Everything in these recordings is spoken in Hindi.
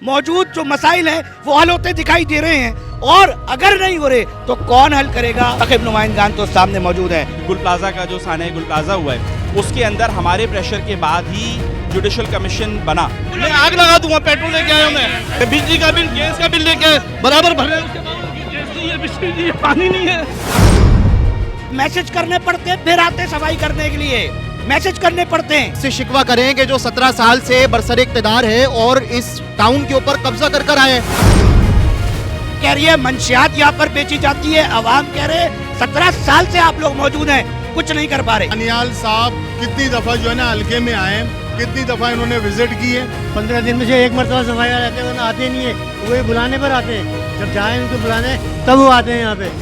मौजूद जो मसाइल हैं वो हल होते दिखाई दे रहे हैं, और अगर नहीं हो रहे तो कौन हल करेगा। मुंतखब नुमाइंदान तो सामने मौजूद हैं। गुल प्लाजा का जो साने गुल प्लाजा हुआ है उसके अंदर हमारे प्रेशर के बाद ही जुडिशल कमीशन बना। मैं आग लगा दूंगा, पेट्रोल लेके आया हूं मैं, बिजली का बिल गैस का बिल लेके बराबर भर रहे हैं, उसके बाद गैस नहीं है, बिजली नहीं है, पानी नहीं है। मैसेज करने पड़ते हैं, फिर आते सफाई करने के लिए, मैसेज करने पड़ते हैं। से शिकवा करें कि जो 17 साल से बरसर इक़्तिदार है और इस टाउन के ऊपर कब्जा कर कर आए। कह रही है मंशियात यहाँ पर बेची जाती है, अवाम कह रहे 17 साल से आप लोग मौजूद हैं, कुछ नहीं कर पा रहे। दानियाल साहब कितनी दफा जो है ना हल्के में आए, कितनी दफा इन्होंने विजिट की है। 15 दिन में से एक मरतबा सफाई रहते हैं, आते नहीं है, वो बुलाने पर आते हैं, जब जाए उनको बुलाने तब वो आते हैं यहाँ पे।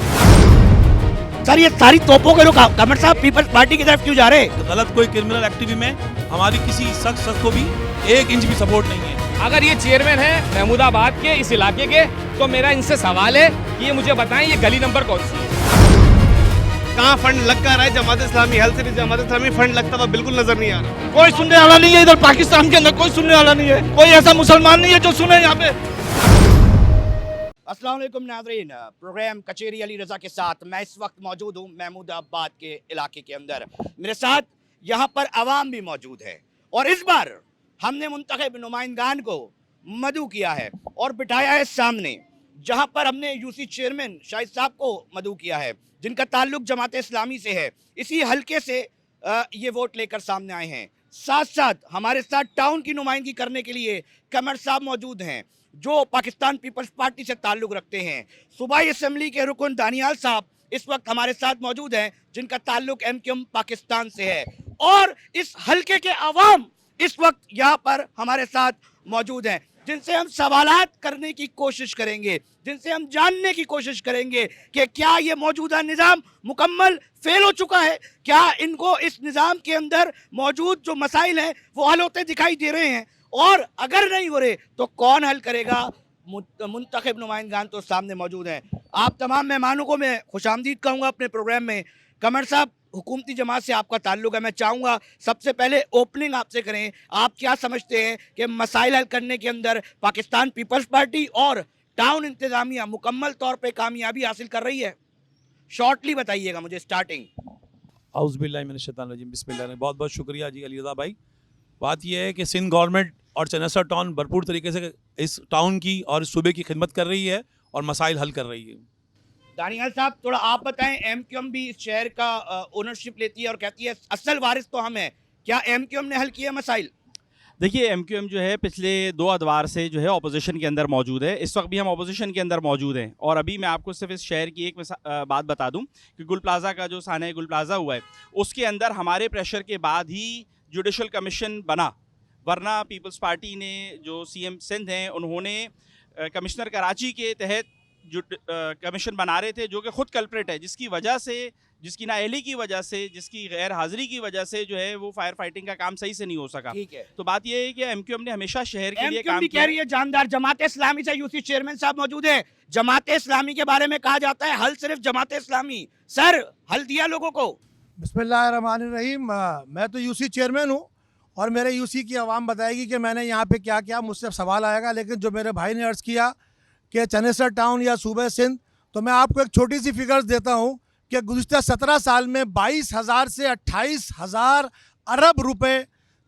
सर ये सारी तोपों के लोग कमर साहब पीपल्स पार्टी की तरफ क्यों जा रहे हैं? गलत कोई क्रिमिनल एक्टिविटी में हमारी किसी शख्स को भी 1 इंच भी सपोर्ट नहीं है। अगर ये चेयरमैन है महमूदाबाद के इस इलाके के, तो मेरा इनसे सवाल है कि ये मुझे बताएं ये गली नंबर कौन सी है। कहाँ फंड लग कर रहा है? जमात इस्लामी हेल्थ से जमात इस्लामी फंड लगता हुआ बिल्कुल नजर नहीं आ रहा। कोई सुनने वाला नहीं है, इधर पाकिस्तान के अंदर कोई सुनने वाला नहीं है, कोई ऐसा मुसलमान नहीं है जो सुने यहाँ पे। अस्सलाम वालेकुम नाज़रीन, प्रोग्राम कचेरी अली रज़ा के साथ मैं इस वक्त मौजूद हूँ महमूदाबाद के इलाके के अंदर। मेरे साथ यहाँ पर अवाम भी मौजूद है, और इस बार हमने मुंतखब नुमाइंदान को मदऊ किया है और बिठाया है सामने, जहाँ पर हमने यूसी चेयरमैन शाहिद साहब को मदऊ किया है, जिनका ताल्लुक जमात इस्लामी से है। इसी हलके से ये वोट लेकर सामने आए हैं। साथ साथ हमारे साथ टाउन की नुमाइंदगी करने के लिए कमर साहब मौजूद हैं, जो पाकिस्तान पीपल्स पार्टी से ताल्लुक़ रखते हैं। सूबाई असम्बली के रुकन दानियाल साहब इस वक्त हमारे साथ मौजूद हैं, जिनका ताल्लुक MQM पाकिस्तान से है, और इस हलके के अवाम इस वक्त यहाँ पर हमारे साथ मौजूद हैं, जिनसे हम सवालात करने की कोशिश करेंगे, जिनसे हम जानने की कोशिश करेंगे कि क्या ये मौजूदा निज़ाम मुकम्मल फेल हो चुका है, क्या इनको इस निज़ाम के अंदर मौजूद जो मसाइल हैं वो हल होते दिखाई दे रहे हैं, और अगर नहीं हो रहे तो कौन हल करेगा। मुंतखब नुमाइंदान तो सामने मौजूद हैं। आप तमाम मेहमानों को मैं खुशामदीद कहूँगा अपने प्रोग्राम में। कमर साहब, हुकूमती जमात से आपका ताल्लुक है, मैं चाहूँगा सबसे पहले ओपनिंग आपसे करें। आप क्या समझते हैं कि मसाइल हल करने के अंदर पाकिस्तान पीपल्स पार्टी और टाउन इंतज़ामिया मुकम्मल तौर पे कामयाबी हासिल कर रही है? शॉर्टली बताइएगा मुझे स्टार्टिंग। औज़ुबिल्लाहिमिनश्शैतानिर्रजीम, बिस्मिल्लाह। बहुत बहुत शुक्रिया जी अली रज़ा भाई। बात यह है कि सिंध गवर्नमेंट और चनेसर टाउन भरपूर तरीके से इस टाउन की और सूबे की खिदमत कर रही है और मसाइल हल कर रही है। दानियाल साहब, थोड़ा आप बताएं, MQM भी इस शहर का ओनरशिप लेती है और कहती है असल वारिस तो हम हैं, क्या MQM ने हल किया मसाइल? देखिए, MQM जो है पिछले 2 अदवार से जो है अपोजिशन के अंदर मौजूद है। इस वक्त भी हम अपोजिशन के अंदर मौजूद हैं, और अभी मैं आपको सिर्फ इस शहर की एक बात बता दूं कि गुल प्लाजा का जो साने गुल प्लाजा हुआ है उसके अंदर हमारे प्रेशर के बाद ही जुडिशल कमीशन बना, वरना पीपल्स पार्टी ने जो CM सिंध हैं उन्होंने कमिश्नर कराची के तहत जो कमीशन बना रहे थे, जो कि खुद कल्प्रेट है, जिसकी वजह से, जिसकी नाअहली की वजह से, जिसकी गैर हाजिरी की वजह से जो है वो फायर फाइटिंग का काम सही से नहीं हो सका। ठीक है, तो बात ये है कि MQM ने हमेशा शहर के लिए MQM काम भी कह रही है जानदार। जमात इस्लामी से यूसी चेयरमैन साहब मौजूद है। जमात इस्लामी के बारे में कहा जाता है हल सिर्फ जमात इस्लामी। सर, हल दिया लोगों को? बिस्मिल्लाहिर्रहमानिर्रहीम। मैं तो यूसी चेयरमैन हूँ और मेरे यूसी की आवाम बताएगी कि मैंने यहाँ पे क्या किया, मुझसे सवाल आएगा। लेकिन जो मेरे भाई ने अर्ज़ किया कि चनेसर टाउन या सूबे सिंध, तो मैं आपको एक छोटी सी फिगर्स देता हूँ कि गुज़िश्ता 17 साल में 22,000 से 28,000 अरब रुपए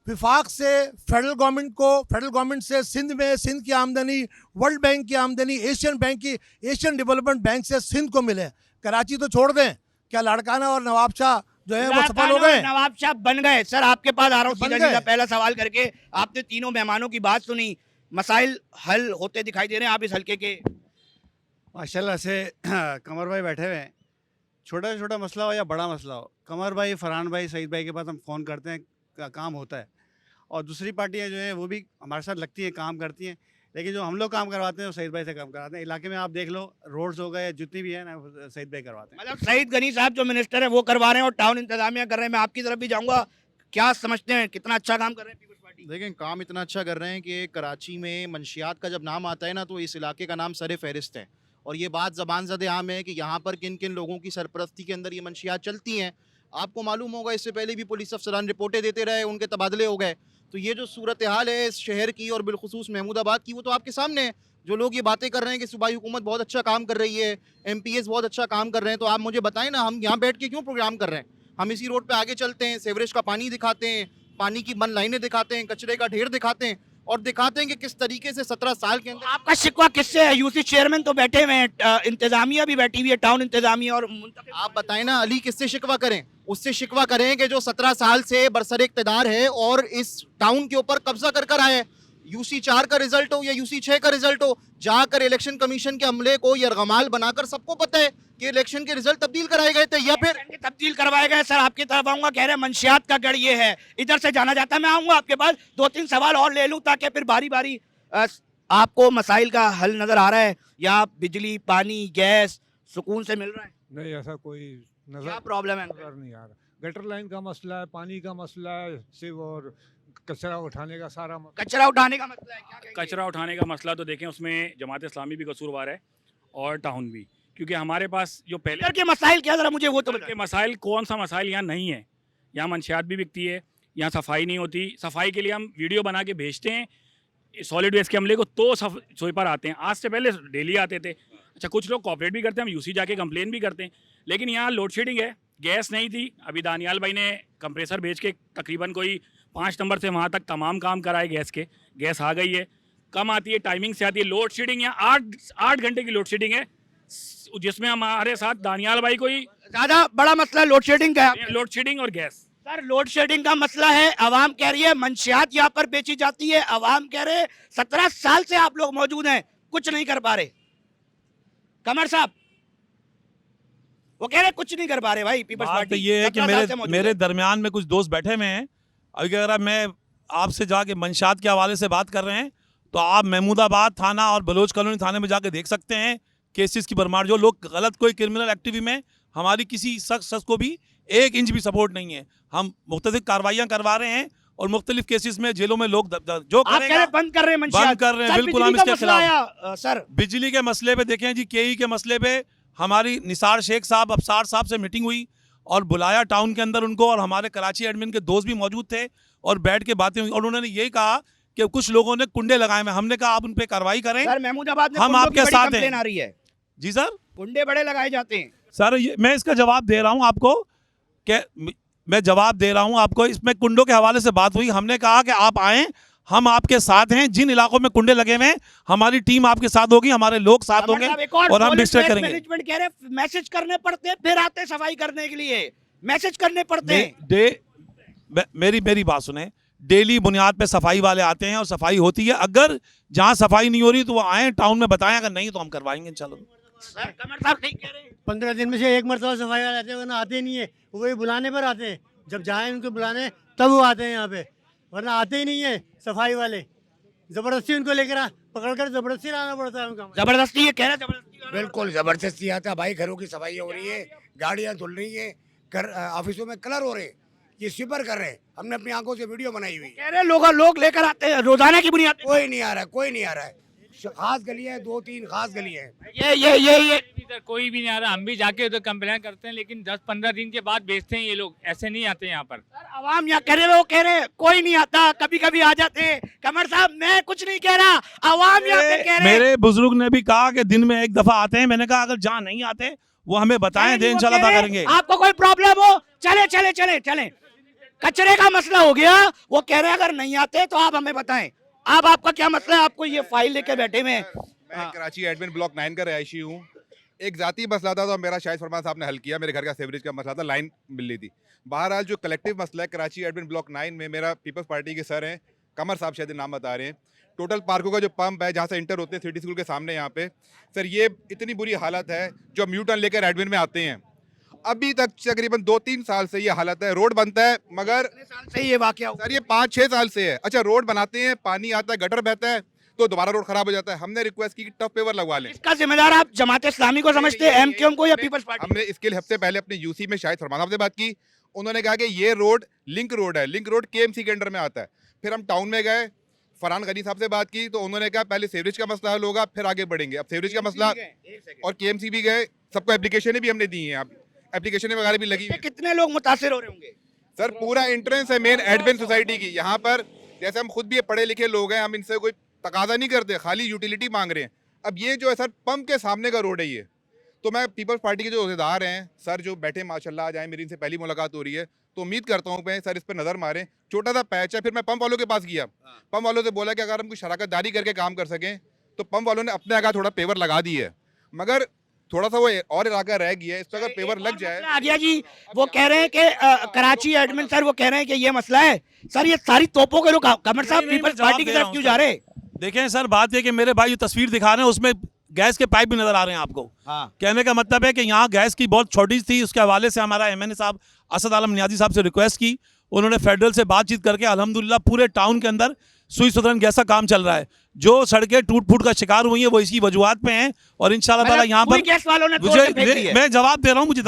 विफाक से फेडरल गवर्नमेंट से सिंध में, सिंध की आमदनी, वर्ल्ड बैंक की आमदनी, एशियन डेवलपमेंट बैंक से सिंध को मिले। कराची तो छोड़ दें, क्या लाड़काना और नवाब शाह जो है वो सफल हो गए? नवाब शाह बन गए। सर, आपके पास आ रहा हूँ सीधा पहला सवाल करके। आपने तीनों मेहमानों की बात सुनी, मसाइल हल होते दिखाई दे रहे हैं आप इस हल्के के? माशाल्लाह से कमर भाई बैठे हुए हैं, छोटा से छोटा मसला हो या बड़ा मसला हो, कमर भाई, फरहान भाई, सईद भाई के पास हम फ़ोन करते हैं, काम होता है। और दूसरी पार्टियां जो हैं वो भी हमारे साथ लगती हैं, काम करती हैं, लेकिन जो हम लोग काम करवाते हैं वो सईद भाई से काम करवाते हैं। इलाके में आप देख लो, रोड्स हो गए, जितनी भी है ना, सईद भाई करवाते हैं। मतलब सईद गनी साहब जो मिनिस्टर है वो करवा रहे हैं और टाउन इंतजामिया कर रहे हैं। मैं आपकी तरफ भी जाऊँगा, क्या समझते हैं कितना अच्छा काम कर रहे हैं पीपल्स पार्टी? देखें, काम इतना अच्छा कर रहे हैं कि कराची में मंशियात का जब नाम आता है ना तो इस इलाके का नाम सर फहरिस्त है, और ये बात ज़बान ज़द आम है कि यहाँ पर किन किन लोगों की सरपरस्ती के अंदर ये मंशियात चलती हैं। आपको मालूम होगा, इससे पहले भी पुलिस अफसरान रिपोर्टें देते रहे, उनके तबादले हो गए। तो ये जो सूरत हाल है इस शहर की और बिलखुसूस महमूदाबाद की, वो तो आपके सामने है। जो लोग ये बातें कर रहे हैं कि सूबाई हुकूमत बहुत अच्छा काम कर रही है, MPs बहुत अच्छा काम कर रहे हैं, तो आप मुझे बताएं ना, हम यहाँ बैठ के क्यों प्रोग्राम कर रहे हैं? हम इसी रोड पे आगे चलते हैं, सेवरेज का पानी दिखाते हैं, पानी की बंद लाइनें दिखाते हैं, कचरे का ढेर दिखाते हैं और दिखाते हैं कि किस तरीके से 17 साल के अंदर। आपका शिकवा किससे है? यूसी चेयरमैन तो बैठे हुए हैं, इंतजामिया भी बैठी हुई है, टाउन इंतजामिया और आप बताएं ना अली, किससे शिकवा करें? उससे शिकवा करें कि जो 17 साल से बरसरे इक़्तिदार है और इस टाउन के ऊपर कब्जा कर आया है। यूसी 4 का रिजल्ट हो या यूसी 6 का रिजल्ट हो, जाकर इलेक्शन कमीशन के अमले को यरगमाल बनाकर सबको पता है कि इलेक्शन के रिजल्ट तब्दील कराए गए थे या फिर तब्दील करवाए गए। सर आपकी तरफ आऊंगा, कह रहे हैं मंशियात का गढ़ ये है, इधर से जाना जाता है। मैं आऊंगा आपके पास, 2-3 सवाल और ले लूं ताकि फिर बारी बारी आपको मसाइल का हल नजर आ रहा है? यहाँ बिजली, पानी, गैस सुकून से मिल रहा है? नहीं, ऐसा कोई क्या नजर प्रॉब्लम है? नहीं आ रहा। गटर लाइन का मसला है, पानी का मसला है, सिर्फ और कचरा उठाने का सारा कचरा उठाने का मसला है, क्या कहेंगे? कचरा उठाने का मसला तो देखें, उसमें जमात इस्लामी भी कसूरवार है और टाउन भी, क्योंकि हमारे पास जो पहले इधर के मसाइल क्या, जरा मुझे वो तो के बताइए। मसाइल, कौन सा मसाइल यहाँ नहीं है? यहाँ मंशियात भी बिकती है, यहाँ सफाई नहीं होती। सफाई के लिए हम वीडियो बना के भेजते हैं सॉलिड वेस्ट के अमले को, तो स्वीपर आते हैं। आज से पहले डेली आते थे। अच्छा, कुछ लोग कॉपरेट भी करते हैं, हम यूसी जाके कंप्लेन भी करते हैं, लेकिन यहाँ लोड शेडिंग है, गैस नहीं थी। अभी दानियाल भाई ने कंप्रेसर भेज के तकरीबन कोई 5 नंबर से वहाँ तक तमाम काम कराए गैस के। गैस आ गई है, कम आती है, टाइमिंग से आती है। लोड शेडिंग यहाँ 8 घंटे की लोड शेडिंग है, जिसमें हमारे साथ दानियाल भाई को ही ज्यादा बड़ा मसला लोड शेडिंग का है। लोड शेडिंग और गैस। सर लोड शेडिंग का मसला है, अवाम कह रही है मंशियात यहाँ पर बेची जाती है, अवाम कह रहे 17 साल से आप लोग मौजूद हैं, कुछ नहीं कर पा रहे। कमर साहब वो कह रहे कुछ नहीं कर पा रहे भाई। पीपल्स बात पार्टी तो ये है कि 17 साल से मौजूद मेरे है। दरमियान में कुछ दोस्त बैठे हुए हैं। अगर मैं आपसे जाके मंशात के हवाले से बात कर रहे हैं तो आप महमूदाबाद थाना और बलोच कॉलोनी थाने में जाके देख सकते हैं केसेस की भरमार। जो लोग गलत कोई क्रिमिनल एक्टिविटी में हमारी किसी शख्स को भी 1 इंच भी सपोर्ट नहीं है। हम मुख्तलिफ कार्रवाइयाँ करवा रहे हैं और मुख्तलिफ केसेस में जेलों में लोग जो आप कह रहे बंद कर रहे हैं मंशियात। बंद कर रहे हैं, सर, बिल्कुल हम बिजली का इसके मसला खिलाफ। आया, सर बिजली के मसले पे देखें जी, KE के मसले पे हमारी निसार शेख साहब, अफसार साहब से मीटिंग हुई और बुलाया टाउन के अंदर उनको, और हमारे कराची एडमिन के दोस्त भी मौजूद थे और बैठ के बातें हुई और उन्होंने यही कहा कि कुछ लोगों ने कुंडे लगाए हैं। हमने कहा आप उन पे कार्रवाई करें। सर महमूदाबाद में हम कुंडों आपके की बड़ी साथ हैं। कंप्लेन आ रही है। जी सर, कुंडे बड़े लगाए जाते हैं। सर मैं इसका जवाब दे रहा हूं आपको कि मैं जवाब दे रहा हूं आपको। इसमें कुंडों के हवाले से बात हुई, हमने कहा कि आप आएँ, हम आपके साथ हैं। जिन इलाकों में कुंडे लगे हुए हैं हमारी टीम आपके साथ होगी, हमारे लोग साथ होंगे और हम डिस्ट्रैक्ट करेंगे। मैनेजमेंट कह रहे मैसेज करने पड़ते हैं, फिर आते सफाई करने के लिए, मैसेज करने पड़ते हैं। मेरी बात सुने, डेली बुनियाद पे सफाई वाले आते हैं और सफाई होती है। अगर जहाँ सफाई नहीं हो रही तो वो आए टाउन में बताएं, अगर नहीं तो हम करवाएंगे चलो। सर कमर साहब ठीक कह रहे हैं। 15 दिन में से 1 मरतबा सफाई वाले आते हैं, वरना आते नहीं है। वही बुलाने पर आते हैं, जब जाए उनको बुलाने तब वो आते हैं यहाँ पे, वरना आते ही नहीं है सफाई वाले। जबरदस्ती उनको लेकर पकड़ कर जबरदस्ती लाना पड़ता है उनका। जबरदस्ती, ये कह रहे जबरदस्ती। बिल्कुल ज़बरदस्ती आता है भाई। घरों की सफाई हो रही है, गाड़ियाँ धुल रही हैं, ऑफिसों में कलर हो रहे हैं, ये स्वीपर कर रहे हैं। हमने अपनी आंखों से वीडियो बनाई हुई। कह रहे लोग लेकर आते हैं रोजाना की बुनियाद पे। कोई नहीं आ रहा है, कोई नहीं आ रहा है। खास गली है, 2-3 खास गली है। ये इधर कोई भी नहीं आ रहा। हम भी जाके उधर कंप्लेन करते हैं, लेकिन 10-15 दिन के बाद भेजते हैं ये लोग। ऐसे नहीं आते यहाँ पर। सर आवाम यहाँ कह रहे, लोग कह रहे कोई नहीं आता, कभी कभी आ जाते हैं। कमर साहब मैं कुछ नहीं कह रहा, आवाम यहाँ पे कह रहे। मेरे बुजुर्ग ने भी कहा कि दिन में 1 दफा आते हैं। मैंने कहा अगर जहाँ नहीं आते वो हमें बताएं, दे इंशाल्लाह अदा करेंगे। आपको कोई प्रॉब्लम हो चले। कचरे का मसला हो गया, वो कह रहे हैं अगर नहीं आते तो आप हमें बताएं। अब आपका क्या मसला है? आपको ये फाइल लेके बैठे हुए हैं। मैं कराची एडमिन ब्लॉक 9 का रहायशी हूँ। एक ज़ाती मसला था तो मेरा शाहिद फरमान साहब ने हल किया। मेरे घर का सीवरेज का मसला था, लाइन मिल रही थी। बहरहाल जो कलेक्टिव मसला है कराची एडमिन ब्लॉक 9 में, मेरा पीपल्स पार्टी के सर हैं, कमर साहब शायद नाम बता रहे हैं। टोटल पार्कों का जो पंप है जहाँ से इंटर होते हैं सिटी स्कूल के सामने, यहाँ पे सर ये इतनी बुरी हालत है। जो म्यू टर्न लेकर एडमिन में आते हैं, अभी तक तकरीबन 2-3 साल से ये हालत है। रोड बनता है मगर साल से ये वाकया सर ये 5-6 साल से है। अच्छा, रोड बनाते हैं, पानी आता है, गटर बहता है तो दोबारा रोड खराब हो जाता है। हमने रिक्वेस्ट की कि टफ पेवर लगवा लें। इसका जिम्मेदार आप जमात इस्लामी को समझते हैं, MQM को या पीपल्स पार्टी? हमने इसके लिए हफ्ते पहले अपने यूसी में शाहिद फरमान साहब से बात की। उन्होंने कहा कि ये रोड लिंक रोड है, लिंक रोड KMC के अंडर में आता है। फिर हम टाउन में गए, फरहान गनी साहब से बात की तो उन्होंने कहा पहले सीवरेज का मसला हल होगा फिर आगे बढ़ेंगे। अब सीवरेज का मसला और KMC भी गए, सबको एप्लीकेशन भी हमने दी हैं, एप्लीकेशन वगैरह भी लगी। कितने लोग मुतासिर हो रहे होंगे? सर पूरा एंट्रेंस है मेन एडमिन सोसाइटी की। यहाँ पर जैसे हम खुद भी पढ़े लिखे लोग हैं, हम इनसे कोई तकाजा नहीं करते, खाली यूटिलिटी मांग रहे हैं। अब ये जो है सर पंप के सामने का रोड है ये, तो मैं पीपल्स पार्टी के जो अहदेदार हैं सर जो बैठे माशाल्लाह आज आए, मेरी इनसे पहली मुलाकात हो रही है, तो उम्मीद करता हूँ मैं सर इस पर नज़र मारें। छोटा सा पैच है, फिर मैं पंप वालों के पास गया, पंप वालों से बोला कि अगर हम कुछ शराकतदारी करके काम कर सकें, तो पंप वालों ने अपने आगे थोड़ा पेवर लगा दी है, मगर थोड़ा सा वो और इलाका रह गया है, इस पर अगर पेवर लग जाए। आर्या जी वो कह रहे हैं कि कराची एडमिन सर वो कह रहे हैं कि ये मसला है सर, ये सारी तोपों के लोग कमर साहब पीपल्स पार्टी की तरफ क्यों जा रहे हैं? देखें सर, बात ये कि मेरे भाई जो तस्वीर दिखा रहे हैं उसमें गैस के पाइप भी नजर आ रहे हैं आपको। कहने का मतलब है कि यहाँ गैस की बहुत शॉर्टेज थी, उसके हवाले से हमारा MNA साहब असद आलम नियाजी साहब से रिक्वेस्ट की, उन्होंने फेडरल से बातचीत करके अल्हम्दुलिल्लाह पूरे टाउन के अंदर सुई सुधरन गैस का काम चल रहा है। जो सड़कें टूट फूट का शिकार हुई हैं वो इसी वजूहत पे हैं, और इंशाल्लाह ताला यहाँ पर गैस वालों ने मैं जवाब दे रहा हूँ, मुझे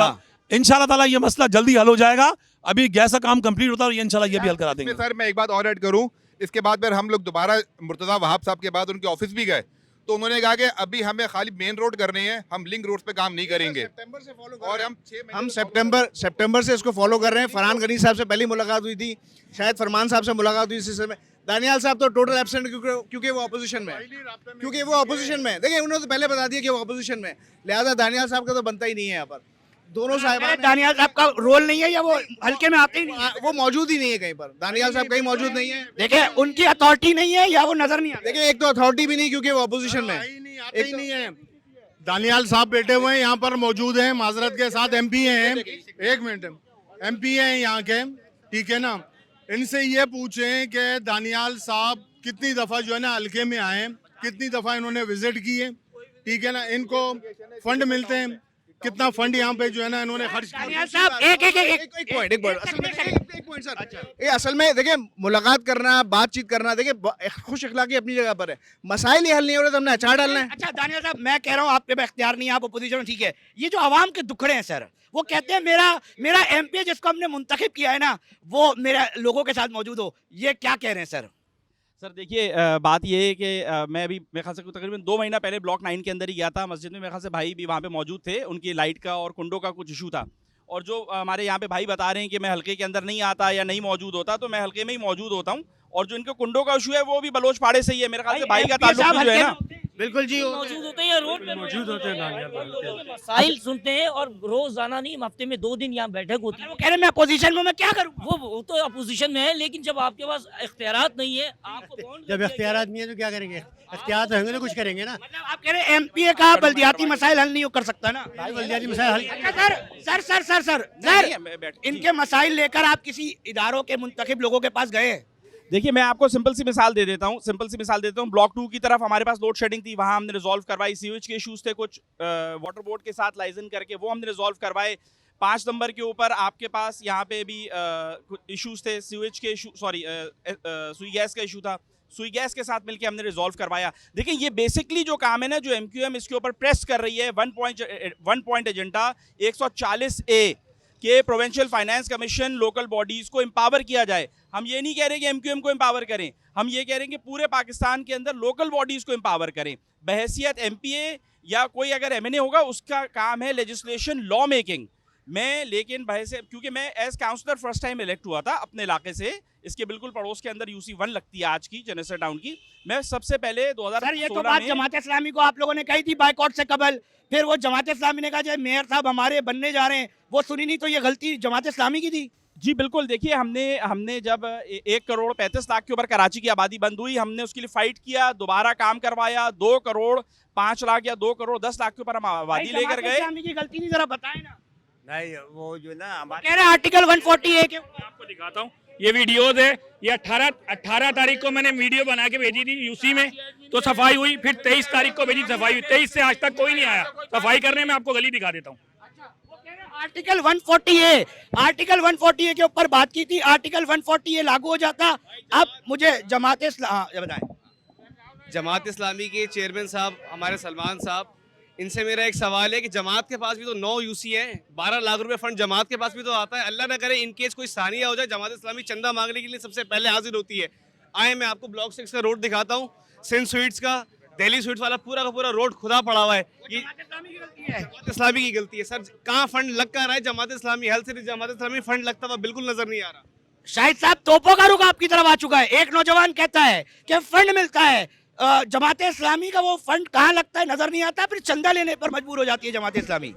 इंशाल्लाह ताला ये मसला जल्दी हल हो जाएगा। अभी गैस का काम कंप्लीट होता है और ये इंशाल्लाह ये भी हल करा देंगे। सर मैं एक बात और ऐड करूँ, इसके बाद फिर हम लोग दोबारा मुर्तज़ा वहाब साहब के बाद उनके ऑफिस भी गए, तो उन्होंने कहा कि अभी हमें खाली मेन रोड करनी है, हम लिंक रोड पे काम नहीं करेंगे। और हम सितंबर से इसको फॉलो कर रहे हैं। फरहान गनी साहब से पहली मुलाकात हुई थी, शायद फरमान साहब से मुलाकात हुई इस सिलसिले में। दानियाल साहब तो टोटल एब्सेंट क्योंकि वो अपोजिशन में है, देखिए उन्होंने तो पहले बता दिया कि वो अपोजिशन में, लिहाजा दानियाल साहब का तो बनता ही नहीं है यहाँ पर। दोनों साहब, दानियाल साहब का रोल नहीं है या वो हल्के में आते ही नहीं है? वो मौजूद ही नहीं है कहीं पर, दानियाल साहब कहीं मौजूद नहीं है। देखिए उनकी अथॉरिटी नहीं है या वो नजर नहीं आते? देखिए एक तो अथॉरिटी भी नहीं क्योंकि वो अपोजिशन में एक नहीं है। दानियाल साहब बैठे हुए हैं यहाँ पर मौजूद हैं, माजरत के साथ MP हैं, एक मिनट MP हैं यहाँ के, ठीक है ना। इनसे ये पूछें कि दानियाल साहब कितनी दफ़ा जो है ना हल्के में आए, कितनी दफ़ा इन्होंने विजिट किए, ठीक है ना। इनको फंड मिलते हैं, कितना फंड यहाँ पे जो है ना इन्होंने खर्च किया। एक पॉइंट सर, ये असल में देखिए मुलाकात करना, बातचीत करना, देखिए खुश अखलाकी अपनी जगह पर है, मसाइल ही हल नहीं हो रहे तो हमने अचार डालना है। अच्छा दानियाल साहब मैं कह रहा हूँ आपके पास इख्तियार नहीं है, आप अपोजिशन में, ठीक है। ये जो आवाम के दुखड़े हैं सर, वो कहते हैं मेरा MP जिसको हमने मुंतखब किया है ना वो मेरा लोगों के साथ मौजूद हो, ये क्या कह रहे हैं सर? सर देखिए बात ये है कि मैं अभी मेरे ख्याल से तकरीबन 2 महीना पहले ब्लॉक 9 के अंदर ही गया था मस्जिद में। मेरे ख्याल से भाई भी वहाँ पे मौजूद थे, उनकी लाइट का और कुंडों का कुछ इशू था, और जो हमारे यहाँ पे भाई बता रहे हैं कि मैं हल्के के अंदर नहीं आता या नहीं मौजूद होता, तो मैं हल्के में ही मौजूद होता हूँ। और जो इनके कुंडों का इशू है वो भी बलोच पाड़े से ही है, मेरे ख्याल से भाई का ताल्लुक भी जो है ना बिल्कुल जी मौजूद होते हैं, रोड पे मौजूद होते हैं, मसाइल सुनते हैं, और रोजाना नहीं हफ्ते में 2 दिन यहाँ बैठक होती है। वो कह रहे मैं अपोजिशन में, मैं क्या करूँ? वो तो अपोजिशन में है, लेकिन जब आपके पास इख्तियारात नहीं है, आपको जब इख्तियारात नहीं है तो क्या करेंगे? इख्तियार होंगे तो कुछ करेंगे ना। मतलब आप कह रहे हैं MPA का बल्दियाती मसाइल हल नहीं कर सकता ना? बल्दियाती मसाइल हल सर इनके मसाइल लेकर आप किसी इदारों के मुंतखब लोगों के पास गए? देखिए मैं आपको सिंपल सी मिसाल दे देता हूँ, ब्लॉक 2 की तरफ हमारे पास लोड शेडिंग थी, वहाँ हमने रिजॉल्व करवाई। सीवेज के इशूज़ थे कुछ, वाटर बोर्ड के साथ लाइजन करके वो हमने रिजॉल्व करवाए। 5 नंबर के ऊपर आपके पास यहाँ पे भी कुछ इशूज़ थे, सीवेज के इशू, सुई गैस का इशू था, सुई गैस के साथ मिलकर हमने रिजॉल्व करवाया। देखिए ये बेसिकली जो काम है ना, जो MQM इसके ऊपर प्रेस कर रही है, 1 पॉइंट एजेंडा 140A कि provincial finance commission local bodies को एम्पावर किया जाए। हम ये नहीं कह रहे कि MQM को एम्पावर करें, हम ये कह रहे हैं कि पूरे पाकिस्तान के अंदर लोकल बॉडीज़ को एम्पावर करें। बहैसियत MPA या कोई अगर MNA होगा उसका काम है लेजिस्लेशन लॉ मेकिंग में, लेकिन क्योंकि मैं as counsellor first time elect हुआ था अपने इलाके से, इसके बिल्कुल पड़ोस के अंदर UC1 लगती है आज की चनेसर टाउन की, मैं सबसे पहले 2016 सर ये तो बात जमात इस्लामी को आप लोगों ने कही थी बाइकआउट से कबल, फिर वो जमात इस्लामी ने कहा जो मेयर साहब हमारे बनने जा रहे हैं, वो सुनी नहीं, तो ये गलती जमात इस्लामी की थी? जी बिल्कुल। देखिए हमने जब 1 करोड़ 35 लाख के ऊपर कराची की आबादी बंद हुई, हमने उसके लिए फाइट किया, दोबारा काम करवाया, 2 करोड़ 5 लाख या 2 करोड़ 10 लाख के ऊपर हम आबादी लेकर गए। इस्लामी की गलती नहीं, जरा बताएं ना। नहीं वो जो ना कह रहे आर्टिकल 140A के, आपको दिखाता हूँ, ये वीडियोज है, ये 18 तारीख को मैंने वीडियो बना के भेजी थी UC में, तो सफाई हुई, फिर 23 तारीख को भेजी, सफाई हुई, 23 से आज तक कोई नहीं आया सफाई करने में। आपको गली दिखा देता हूँ। आर्टिकल 140A के ऊपर बात की थी, आर्टिकल 140A लागू हो जाता। अब मुझे जमात इस्लामी के चेयरमैन साहब हमारे सलमान साहब, इनसे मेरा एक सवाल है कि जमात के पास भी तो 9 UC है, 12 लाख रुपए फंड जमात के पास भी तो आता है। अल्लाह ना करे इनकेस कोई सानिया हो जाए, जमात इस्लामी चंदा मांगने के लिए सबसे पहले हाजिर होती है। आए मैं आपको ब्लॉक 6 का रोड दिखाता हूँ, सिंध स्वीट्स का, दिल्ली स्वीट्स वाला पूरा का पूरा रोड खुदा पड़ा हुआ है। ये जमात इस्लामी की गलती है सर। कहाँ फंड लग कर रहा है? जमात इस्लामी हेल्थ से जमात इस्लामी फंड लगता हुआ बिल्कुल नजर नहीं आ रहा। शाहिद साहब, तोपों का रुख आपकी तरफ आ चुका है। एक नौजवान कहता है कि फंड मिलता है, जमाते इस्लामी का वो फंड कहाँ लगता है नजर नहीं आता, फिर चंदा लेने पर मजबूर हो जाती है जमाते इस्लामी।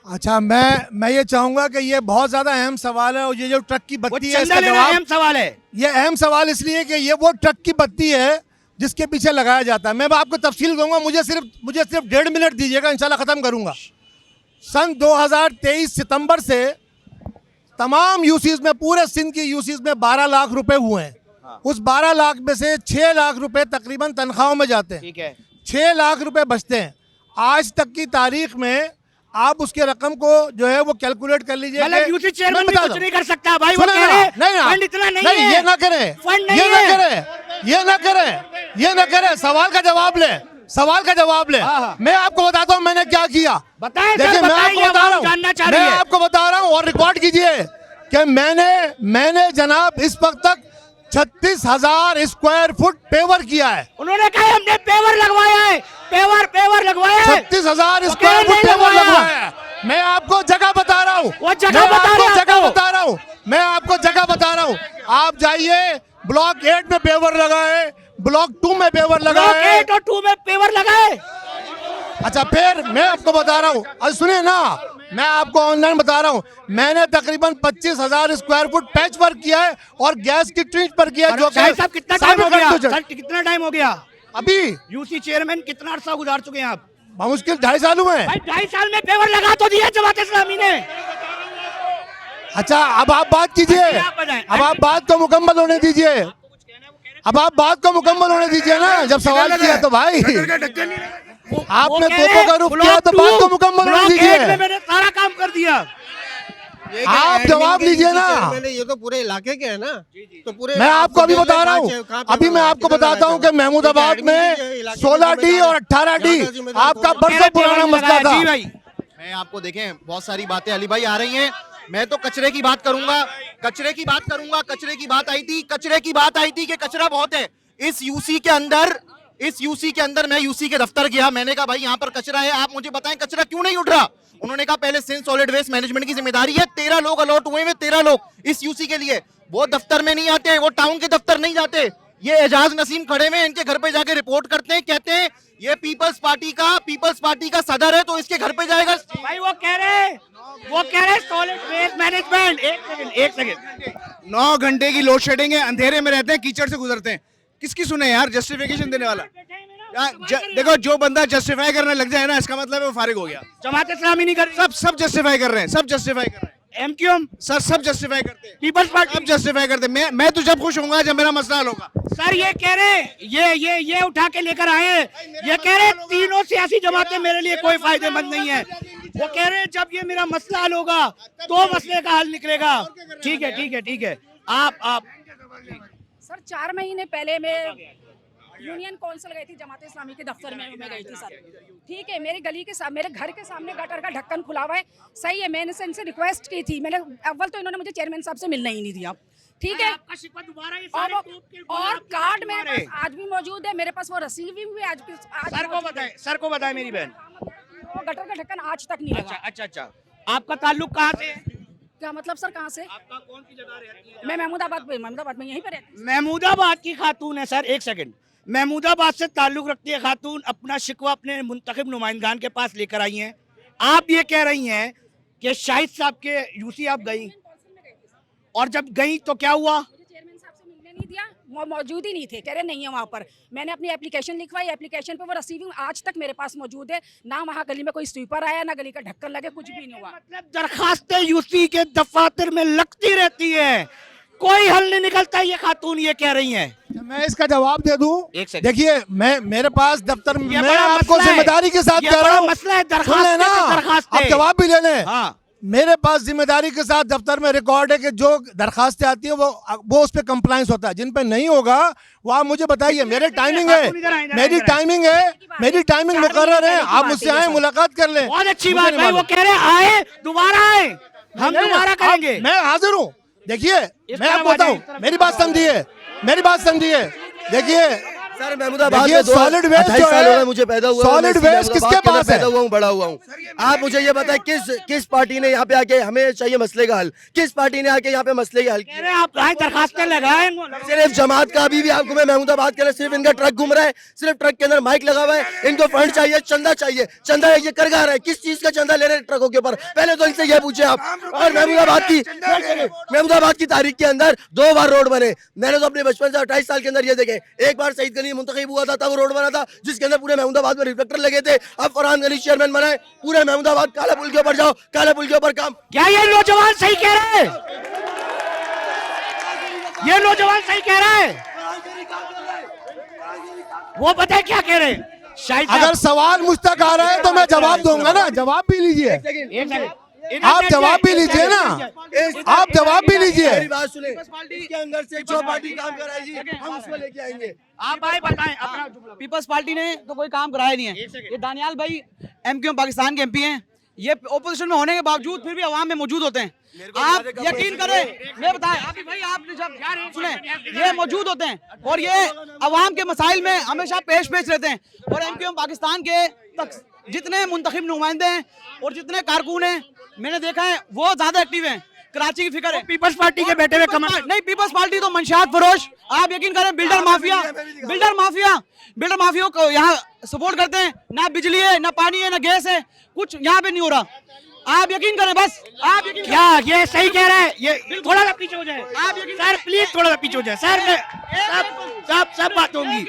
अच्छा, मैं ये चाहूंगा कि ये बहुत ज्यादा अहम सवाल है, और ये जो ट्रक की बत्ती है, चंदा इसका लेना जवाब अहम सवाल है। ये अहम सवाल इसलिए कि ये वो ट्रक की बत्ती है जिसके पीछे लगाया जाता है। मैं आपको तफसील दूंगा, मुझे सिर्फ 1.5 मिनट दीजिएगा, इंशाल्लाह खत्म करूंगा। सन 2023 सितंबर से तमाम यूसीज में, पूरे सिंध की यूसीज में 12 लाख रुपए हुए हैं। उस 12 लाख में से 6 लाख रुपए तकरीबन तनख्वाहों में जाते हैं। ठीक है, 6 लाख रुपए बचते हैं। आज तक की तारीख में आप उसके रकम को जो है वो कैलकुलेट कर लीजिए। मतलब यूसी चेयरमैन भी कुछ नहीं कर सकता भाई, वो सुने कह ना, रहे नहीं, फंड इतना नहीं नहीं, है। ये ना करें, फंड नहीं ये ना है। करें, ये ना करें, ये ना करें। सवाल का जवाब ले, सवाल का जवाब ले। मैं आपको बताता हूँ मैंने क्या किया। बताएं सर, देखिए, मैं आपको बता रहा जानना चाह हूँ, रही मैं है। आपको बता रहा हूँ, और रिकॉर्ड कीजिए कि मैंने जनाब इस वक्त तक 36,000 स्क्वायर फुट पेवर किया है। उन्होंने कहा हमने पेवर लगवाया है, पेवर लगवाया है। 36,000 स्क्वायर फुट पेवर लगवाया है। मैं आपको जगह बता रहा हूँ, वो जगह बता रहे हैं जगह आपको। बता रहा हूँ, मैं आपको जगह बता रहा हूँ। आप जाइए, ब्लॉक 8 में पेवर लगा है, ब्लॉक 2 में पेवर लगा ब्लॉक है। 8 और 2 में पेवर लगा है। अच्छा, फिर मैं आपको बता रहा हूँ, अरे सुनिए ना, मैं आपको ऑनलाइन बता रहा हूँ, मैंने तकरीबन 25,000 स्क्वायर फुट पैच वर्क किया है और गैस की ट्रीट पर किया है। जो शाहिद साहब, कितना टाइम हो गया? जो- सर, कितना टाइम हो गया अभी यूसी चेयरमैन? कितना अरसा गुजार चुके हैं आप? मुश्किल 2.5 साल हुए हैं। भाई 2.5 साल में पेवर लगा तो दिया जमात इस्लामी ने। अच्छा, अब आप बात कीजिए, आप बताएं। अब आप बात को मुकम्मल होने दीजिए, अब आप बात को मुकम्मल होने दीजिए ना। जब सवाल किया तो भाई आपने तोपों का रुख किया तो बात को मुकम्मल होने दीजिए। मैंने सारा काम कर दिया। आप जवाब लीजिए ना। ये तो पूरे इलाके के है ना, तो पूरे मैं आपको अभी बता रहा हूँ, अभी मैं आपको बताता हूँ कि महमूदाबाद में 16D और 18D आपका बरसों पुराना मसला था। जी भाई, मैं आपको देखें, बहुत सारी बातें अली भाई आ रही हैं। मैं तो कचरे की बात करूंगा, कचरे की बात करूंगा। कचरे की बात आई थी, कचरे की बात आई थी कि कचरा बहुत है इस यूसी के अंदर। इस यूसी के अंदर मैं यूसी के दफ्तर गया, मैंने कहा भाई यहाँ पर कचरा है, आप मुझे बताएं कचरा क्यों नहीं उठ रहा। उन्होंने कहा पहले सिंध सॉलिड वेस्ट मैनेजमेंट की जिम्मेदारी है। 13 लोग अलॉट हुए हैं, 13 लोग इस यूसी के लिए। वो दफ्तर में नहीं आते, वो टाउन के दफ्तर नहीं जाते। ये एजाज नसीम खड़े हुए, इनके घर पे जाके रिपोर्ट करते हैं, कहते हैं ये पीपल्स पार्टी का सदर है तो इसके घर पे जाएगा। भाई वो कह रहे सॉलिड वेस्ट मैनेजमेंट। एक सेकंड 9 घंटे की लोड शेडिंग है, अंधेरे में रहते हैं, कीचड़ से गुजरते हैं। किसकी सुने यार, जस्टिफिकेशन देने वाला देखो, जो बंदा जस्टिफाई करने लग जाए ना, इसका मतलब है वो फारिग हो गया। जमात इस्लामी नहीं कर, सब जस्टिफाई कर रहे हैं, सब जस्टिफाई कर रहे हैं। एमक्यूएम सर सब जस्टिफाई करते हैं, पीपल्स पार्टी सब जस्टिफाई करते हैं। मैं तो जब खुश होऊंगा जब मेरा मसला हल होगा। सर ये कह रहे ये उठा के लेकर आए, ये कह रहे तीनों सियासी जमातें मेरे लिए कोई फायदेमंद नहीं है। वो कह रहे जब ये मेरा मसला हल होगा तो मसले का हल निकलेगा। ठीक है आप सर 4 महीने पहले मैं यूनियन काउंसिल गई थी, जमात इस्लामी के दफ्तर में मैं गई थी सर। ठीक है, मेरे गली के सामने, मेरे घर के सामने गटर का ढक्कन खुला हुआ है, सही है। मैंने इनसे रिक्वेस्ट की थी, मैंने अव्वल तो इन्होंने मुझे चेयरमैन साहब से मिलना ही नहीं दिया। ठीक है, और कार्ड मेरे पास आज भी मौजूद है, मेरे पास वो रसीद भी आज सर को बताएं मेरी बहन। वो गटर का ढक्कन आज तक नहीं लगा। अच्छा, आपका ताल्लुक कहाँ से है? क्या मतलब सर, कहाँ से? आपका कौन सी जगह रहती है? मैं महमूदाबाद में यहीं पे रहती हूँ। महमूदाबाद की खातून है सर। एक सेकंड, महमूदाबाद से ताल्लुक रखती है खातून, अपना शिकवा अपने मुंतखब नुमाइंदान के पास लेकर आई हैं। आप ये कह रही हैं कि शाहिद साहब के यूसी आप गई, और जब गई तो क्या हुआ? चेयरमैन साहब से मिलने नहीं दिया, वो मौजूद ही नहीं थे, कह रहे नहीं है वहाँ पर। मैंने अपनी एप्लीकेशन लिखवाई, एप्लीकेशन पे वो रिसीविंग आज तक मेरे पास मौजूद है। ना वहाँ गली में कोई स्वीपर आया, ना गली का ढक्कन लगे, कुछ भी नहीं हुआ। मतलब दरखास्तें यूसी के दफातर में लगती रहती है, कोई हल नहीं निकलता, ये खातून ये कह रही हैं। मैं इसका जवाब दे दूं। एक सेकंड। देखिए, मैं मेरे पास दफ्तर में, ये मैं बड़ा आपको मसला है। जिम्मेदारी के साथ ये कह रहा बड़ा हूँ, मसला है, सुन लेना, दरखास्तें। आप जवाब भी ले लें। हाँ, मेरे पास जिम्मेदारी के साथ दफ्तर में रिकॉर्ड है कि जो दरखास्तें आती है वो उस पे कंप्लायंस होता है। जिन पे नहीं होगा वो आप मुझे बताइए। मेरी टाइमिंग है, मेरी टाइमिंग मुकर्रर है, आप मुझसे आए, मुलाकात कर लें। बहुत अच्छी बात भाई, वो कह रहे आए, दोबारा आए, हम दोबारा करेंगे। मैं हाजिर हूँ। देखिए, मैं आपको बताऊं, मेरी बात समझिए। देखिए, सर महमूदाबाद देखिए, में solid waste 28 जो साल है, हो गए मुझे पैदा हुआ solid waste किसके पास है? पैदा हुआ हूँ, बड़ा हुआ हूँ। आप मुझे ये बताएं किस पार्टी ने यहाँ पे आके हमें चाहिए मसले का हल, किस पार्टी ने आके यहाँ पे मसले का हल किया? आप दरखास्तें लगाए सिर्फ जमात का अभी भी आपको मैं महमूदाबाद के लिए सिर्फ इनका ट्रक घूम रहा है, सिर्फ ट्रक के अंदर माइक लगा हुआ है, इनको फंड चाहिए, चंदा चाहिए, चंदा ये कर रहा है, किस चीज का चंदा ले रहे हैं ट्रकों के ऊपर? पहले तो इनसे ये पूछे आप। और महमूदाबाद की तारीख के अंदर 2 बार रोड बने। मैंने तो अपने बचपन से 28 साल के अंदर ये देखे, एक बार सईद गनी मुंतखब हुआ था तब रोड बना था जिसके अंदर पूरे महमूदाबाद में रिफ्लेक्टर लगे थे। अब फरहान गनी चेयरमैन बनाए, पूरे महमूदाबाद काला पुल के ऊपर जाओ, काला पुल के ऊपर काम। क्या ये नौजवान सही कह रहे हैं? ये नौजवान सही कह रहा है? वो पता है क्या कह रहे हैं? शायद अगर सवाल मुझ तक आ रहा है तो मैं जवाब दूंगा ना, जवाब भी लीजिए, आप जवाब भी लीजिए ना, आप जवाब भी लीजिए। मेरी बात सुने, इसके अंदर से जो पार्टी काम कराएगी हम उसको लेके आएंगे। आप आए बताएं अपना। पीपल्स पार्टी ने तो कोई काम कराया नहीं है। ये दानियाल भाई MQM पाकिस्तान के MP हैं, ये ओपोजिशन में होने के बावजूद फिर भी अवाम में मौजूद होते हैं। आप यकीन करें, मैं बताएं आपकी भाई, आपने जब सुने ये मौजूद होते हैं और ये अवाम के मसाइल में हमेशा पेश रहते हैं। और MQM पाकिस्तान के तक जितने मुंतखब नुमाइंदे हैं और जितने कारकुन हैं मैंने देखा है वो ज्यादा एक्टिव हैं। कराची की फिक्र है। पीपल्स पार्टी के बैठे हुए कमर नहीं, पीपल्स पार्टी तो मंशियात फरोश, आप यकीन करें बिल्डर माफिया को यहाँ सपोर्ट करते हैं। ना बिजली है, ना पानी है, ना गैस है, कुछ यहाँ पे नहीं हो रहा। आप यकीन करें, बस आप यकीन क्या ये सही कह रहा है? ये थोड़ा सा पीछे हो जाए आप, सर प्लीज थोड़ा सा पीछे हो जाए सर, सब बात होंगी।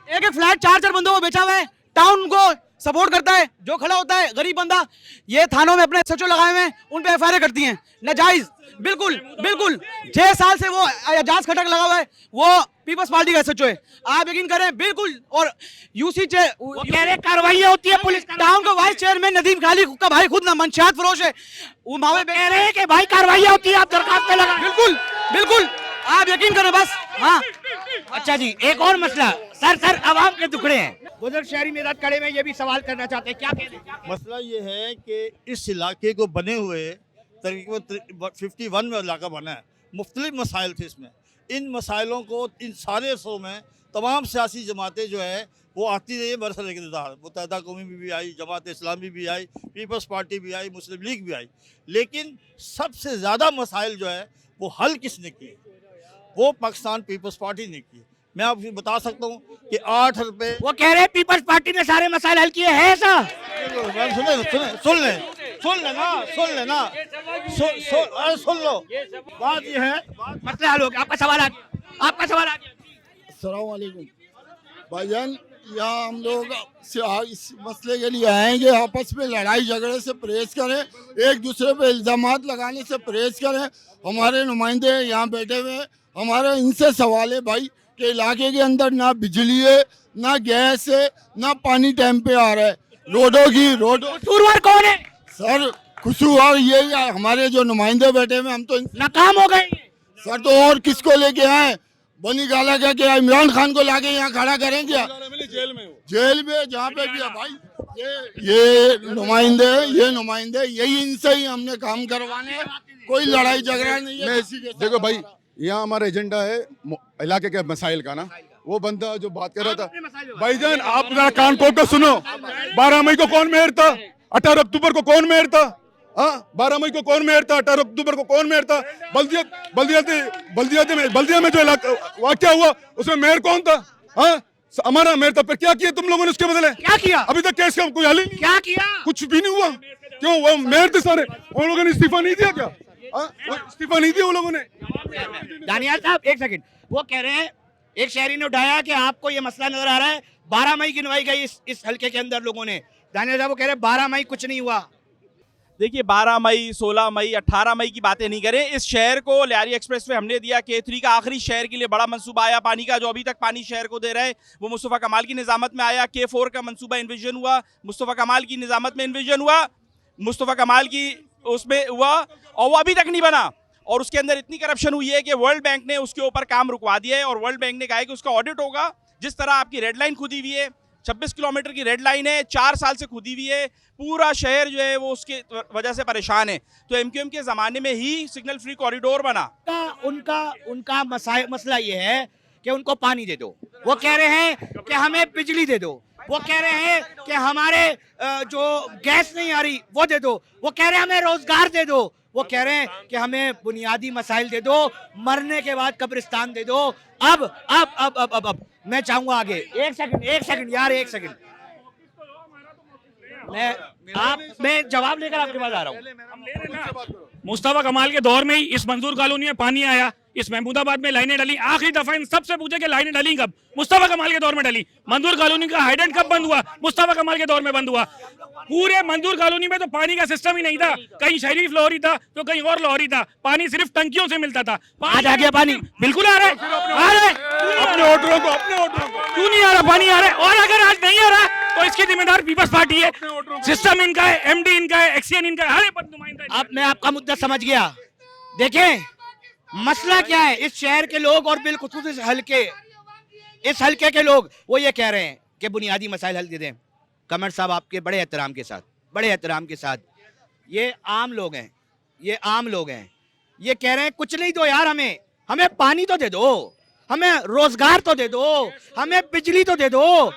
एक फ्लैट 4 बंदों को बेचा हुआ है, टाउन को सपोर्ट करता है, जो खड़ा होता है गरीब बंदा, ये थानों में अपने SHO लगाए हुए हैं, उन पे FIR करती हैं, नाजायज। बिल्कुल 6 साल से वो एजाज खटक लगा हुआ है, वो पीपल्स पार्टी का SHO है, आप यकीन करें बिल्कुल। और यूसी कह रहे कार्रवाई होती है पुलिस। टाउन का वाइस चेयरमैन नदीम खाली का भाई खुद ना मंशियात फरोश है, वो मावे कह रहे हैं कि भाई कार्रवाई होती है, आप दरखास्त लगा। बिल्कुल आप यकीन करें बस। हाँ अच्छा जी, एक और मसला सर आवाम के टुकड़े हैं, बुजुर्ग शहरी मेरठ खड़े में ये भी सवाल करना चाहते हैं, क्या कह रहे हैं? मसला ये है कि इस इलाके को बने हुए तकरीबन 51 में इलाका बना है, मुख्तलिफ मसाइल थे इसमें। इन मसाइलों को इन सारे शो में तमाम सियासी जमातें जो है वो आती रही है बरसर इक़्तिदार। मुत्तहिदा कौमी भी आई, जमात इस्लामी भी आई, पीपल्स पार्टी भी आई, मुस्लिम लीग भी आई, लेकिन सबसे ज़्यादा मसाइल जो है वो हल किसने किए? वो पाकिस्तान पीपल्स पार्टी ने किए। मैं आपको बता सकता हूँ कि 8 रुपए। वो कह रहे हैं पीपल्स पार्टी ने सारे मसाइल हल किए हैं ऐसा? सुन लो, बात ये है, मसला हल हो गया। आपका सवाल आ गया। अस्सलाम वालेकुम भाईजान, यहाँ हम लोग इस मसले के लिए आएंगे, आपस में लड़ाई झगड़े से परहेज करें, एक दूसरे पे इल्ज़ामात लगाने से परहेज करें। हमारे नुमाइंदे यहाँ बैठे हुए हैं, हमारा इनसे सवाल है भाई कि इलाके के अंदर ना बिजली है, ना गैस है, ना पानी टाइम पे आ रहा है। कसूरवार कौन है सर? कसूरवार ये हमारे जो नुमाइंदे बैठे हुए, हम तो नाकाम हो गए सर। तो और किसको लेके आए? बनी गाला का क्या इमरान खान को लाके यहाँ खड़ा करेंगे जेल में जहाँ पे भी है भाई। ये नुमाइंदे यही इनसे ही हमने काम करवाने हैं, कोई लड़ाई झगड़ा नहीं है। देखो भाई, यहाँ हमारा एजेंडा है इलाके के मसाइल का ना। वो बंदा जो बात कर रहा था, भाईजान आप जरा कान खोल कर सुनो। 12 मई को कौन मेयर था? 18 अक्टूबर को कौन मेयर था? 12 मई को कौन मेयर था? 18 अक्टूबर को कौन मेयर था? बल्दिया में जो वाकया हुआ उसमें मेयर कौन था? हमारा मेयर था। फिर क्या किया तुम लोगों ने उसके बदले? क्या किया? अभी तक केस का कोई हल ही नहीं। क्या किया? कुछ भी नहीं हुआ। क्यों? वो मेयर थे सारे, उन लोगों ने इस्तीफा नहीं दिया क्या? इस्तीफा नहीं दिया उन लोगों ने। दानियाल साहब एक सेकंड, वो कह रहे हैं, एक शहरी ने उठाया कि आपको ये मसला नजर आ रहा है, 12 मई गिनवाई गई इस हल्के के अंदर लोगों ने। दानियाल साहब वो कह रहे हैं 12 मई कुछ नहीं हुआ। देखिए 12 मई, 16 मई, 18 मई की बातें नहीं करें। इस शहर को लियारी एक्सप्रेस पे हमने दिया, K3 का आखिरी शहर के लिए बड़ा मंसूबा आया पानी का, जो अभी तक पानी शहर को दे रहा है वो मुस्तफ़ा कमाल की निज़ामत में आया। K4 का मंसूबा इन्विजन हुआ, मुस्तफ़ा कमाल की निज़ामत में इन्विजन हुआ, मुस्तफ़ा कमाल की उसमें हुआ, और वो अभी तक नहीं बना। और उसके अंदर इतनी करप्शन हुई है कि वर्ल्ड बैंक ने उसके ऊपर काम रुकवा दिया है, और वर्ल्ड बैंक ने कहा है कि उसका ऑडिट होगा। जिस तरह आपकी रेड लाइन खुदी हुई है, 26 किलोमीटर की रेड लाइन है, 4 साल से खुदी हुई है, पूरा शहर जो है वो उसके वजह से परेशान है। तो MQM के ज़माने में ही सिग्नल फ्री कॉरिडोर बना। उनका मसला ये है कि उनको पानी दे दो, वो कह रहे हैं कि हमें बिजली दे दो, वो कह रहे हैं कि हमारे जो गैस नहीं आ रही वो दे दो, वो कह रहे हैं हमें रोजगार दे दो, वो कह रहे हैं कि हमें बुनियादी मसाइल दे दो, मरने के बाद कब्रिस्तान दे दो। अब मैं चाहूंगा आगे एक सेकंड यार, एक सेकंड, मैं जवाब लेकर आपके पास आ रहा हूँ। मुस्तफा कमाल के दौर में ही इस मंजूर कॉलोनी में पानी आया, इस महमूदाबाद में लाइनें डली। आखिरी दफा इन सबसे पूछे कि लाइनें डली कब? मुस्तफा कमाल के दौर में डली। मंजूर कॉलोनी का हाइडेंट कब बंद हुआ? मुस्तफा कमाल के दौर में बंद हुआ। पूरे मंजूर कॉलोनी में तो पानी का सिस्टम ही नहीं था, कहीं शरीफ लाहौरी था तो कहीं और लाहौरी था, पानी सिर्फ टंकियों से मिलता था। आज आ गया पानी, बिल्कुल आ रहा है, अपने वोटरों को क्यों नहीं आ रहा? पानी आ रहा है, और अगर आज नहीं आ रहा तो इसकी जिम्मेदार पीपल्स पार्टी है। सिस्टम इनका है, एमडी इनका है, एक्सीएन इनका है, हर एक नुमाइंदा। अब मैं आपका मुद्दा समझ गया। देखें मसला क्या है, इस शहर के लोग और बिलखुसूस इस हल्के के लोग वो ये कह रहे हैं कि बुनियादी मसाइल हल दे दें। कमर साहब आपके बड़े एहतराम के साथ ये आम लोग हैं, ये कह रहे हैं कुछ नहीं दो यार, हमें पानी तो दे दो, हमें रोजगार तो दे दो, हमें बिजली तो दे दो।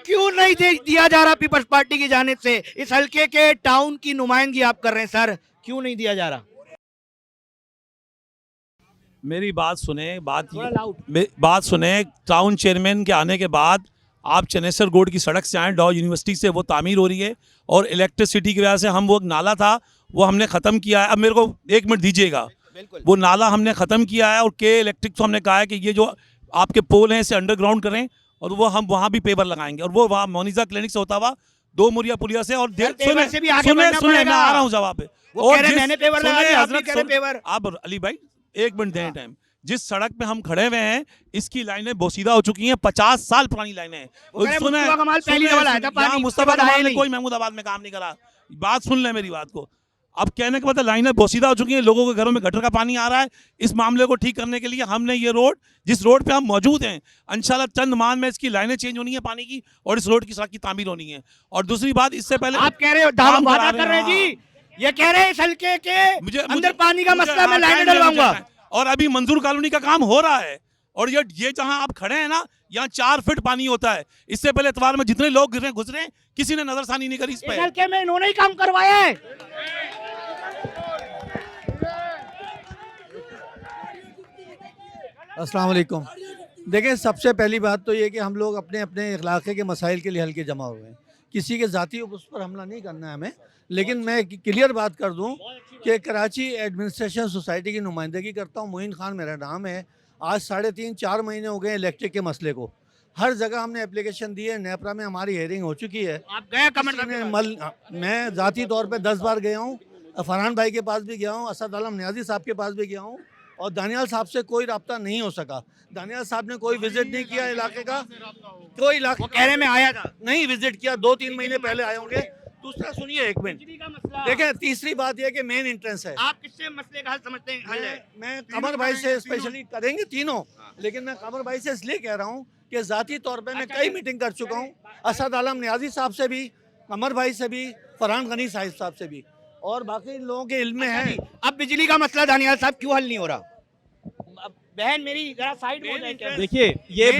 क्यों नहीं दिया जा रहा पीपल्स पार्टी की जानिब से? इस हल्के के टाउन की नुमाइंदगी आप कर रहे हैं सर, क्यों नहीं दिया जा रहा? मेरी बात सुने, टाउन चेयरमैन के आने के बाद आप चनेसर रोड की सड़क से आए, डॉ यूनिवर्सिटी से, वो तामीर हो रही है, और इलेक्ट्रिसिटी की वजह से हम वो नाला था वो हमने ख़त्म किया है। अब मेरे को 1 मिनट दीजिएगा, वो नाला हमने ख़त्म किया है, और के इलेक्ट्रिक को हमने कहा है कि ये जो आपके पोल हैं इसे अंडरग्राउंड करें, और वो हम वहाँ भी पेपर लगाएंगे, और वो वहाँ मोनिजा क्लिनिक से होता हुआ 2 मुरिया पुलिया से। और सुने मैं आ रहा हूँ जवाब पे। आप अली भाई 1 मिनट दें टाइम। जिस सड़क पे हम खड़े हुए हैं इसकी लाइनें बोसीदा हो चुकी हैं, 50 साल पुरानी लाइनें हैं। मुस्तफा कमाल ने कोई महमूदाबाद में काम नहीं करा, बात सुन ले मेरी बात को। अब कहने के मतलब लाइनें बोसीदा हो चुकी हैं, लोगों के घरों में गटर का पानी आ रहा है। इस मामले को ठीक करने के लिए हमने ये रोड, जिस रोड पे हम मौजूद हैं, इंशाल्लाह चंद माह में इसकी लाइनें चेंज होनी है पानी की, और इस रोड की सड़क की तामीर होनी है। और दूसरी बात, इससे पहले आप कह रहे हो वादा कर रहे हैं जी, ये कह रहे हैं इस हल्के के अंदर पानी का मसला मैं लाइनें डलवाऊंगा, और अभी मंजूर कॉलोनी का काम हो रहा है, और ये जहां आप खड़े हैं ना, यहाँ 4 फीट पानी होता है। इससे पहले इतवार में जितने लोग गुजरे किसी ने नजरसानी नहीं करी इस पे। हल्के में इन्होंने ही काम करवाया है। अस्सलाम वालेकुम। देखें, सबसे पहली बात तो ये कि हम लोग अपने अपने इलाके के मसाइल के लिए हल्के जमा हुए हैं, किसी के ज़ाती उस पर हमला नहीं करना है हमें। लेकिन मैं क्लियर बात कर दूं कि कराची एडमिनिस्ट्रेशन सोसाइटी की नुमाइंदगी करता हूं, मोइन खान मेरा नाम है। आज 3.5-4 महीने हो गए इलेक्ट्रिक के मसले को, हर जगह हमने एप्लीकेशन दी है। नेपरा में हमारी हेयरिंग हो चुकी है। आप गए? मैं ज़ाती तौर पे 10 बार गया हूँ, फरहान भाई के पास भी गया हूँ, असद आलम न्याजी साहब के पास भी गया हूँ, और दानियाल साहब से कोई रब्ता नहीं हो सका। दानियाल साहब ने कोई विजिट नहीं किया इलाके का, कोई इलाके कह रहे मैं आया था, नहीं विजिट किया, 2-3 महीने पहले आए होंगे। दूसरा सुनिए 1 मिनट, देखें तीसरी बात यह कि मेन इंट्रेंस है। आप किससे मसले का हल समझते हैं? हल है मैं कमर भाई से स्पेशली करेंगे तीनों, लेकिन मैं कमर भाई से इसलिए कह रहा हूँ कि ज़ाती तौर पे मैं कई मीटिंग कर चुका हूँ, असद आलम न्याजी साहब से भी, कमर भाई से भी, फरहान गनी साहब से भी, और बाकी लोगों के इल्म में है। अब बिजली का मसला दानियाल साहब क्यों हल नहीं हो रहा? बहन मेरी जरा साइड में हो जाए। देखिए ये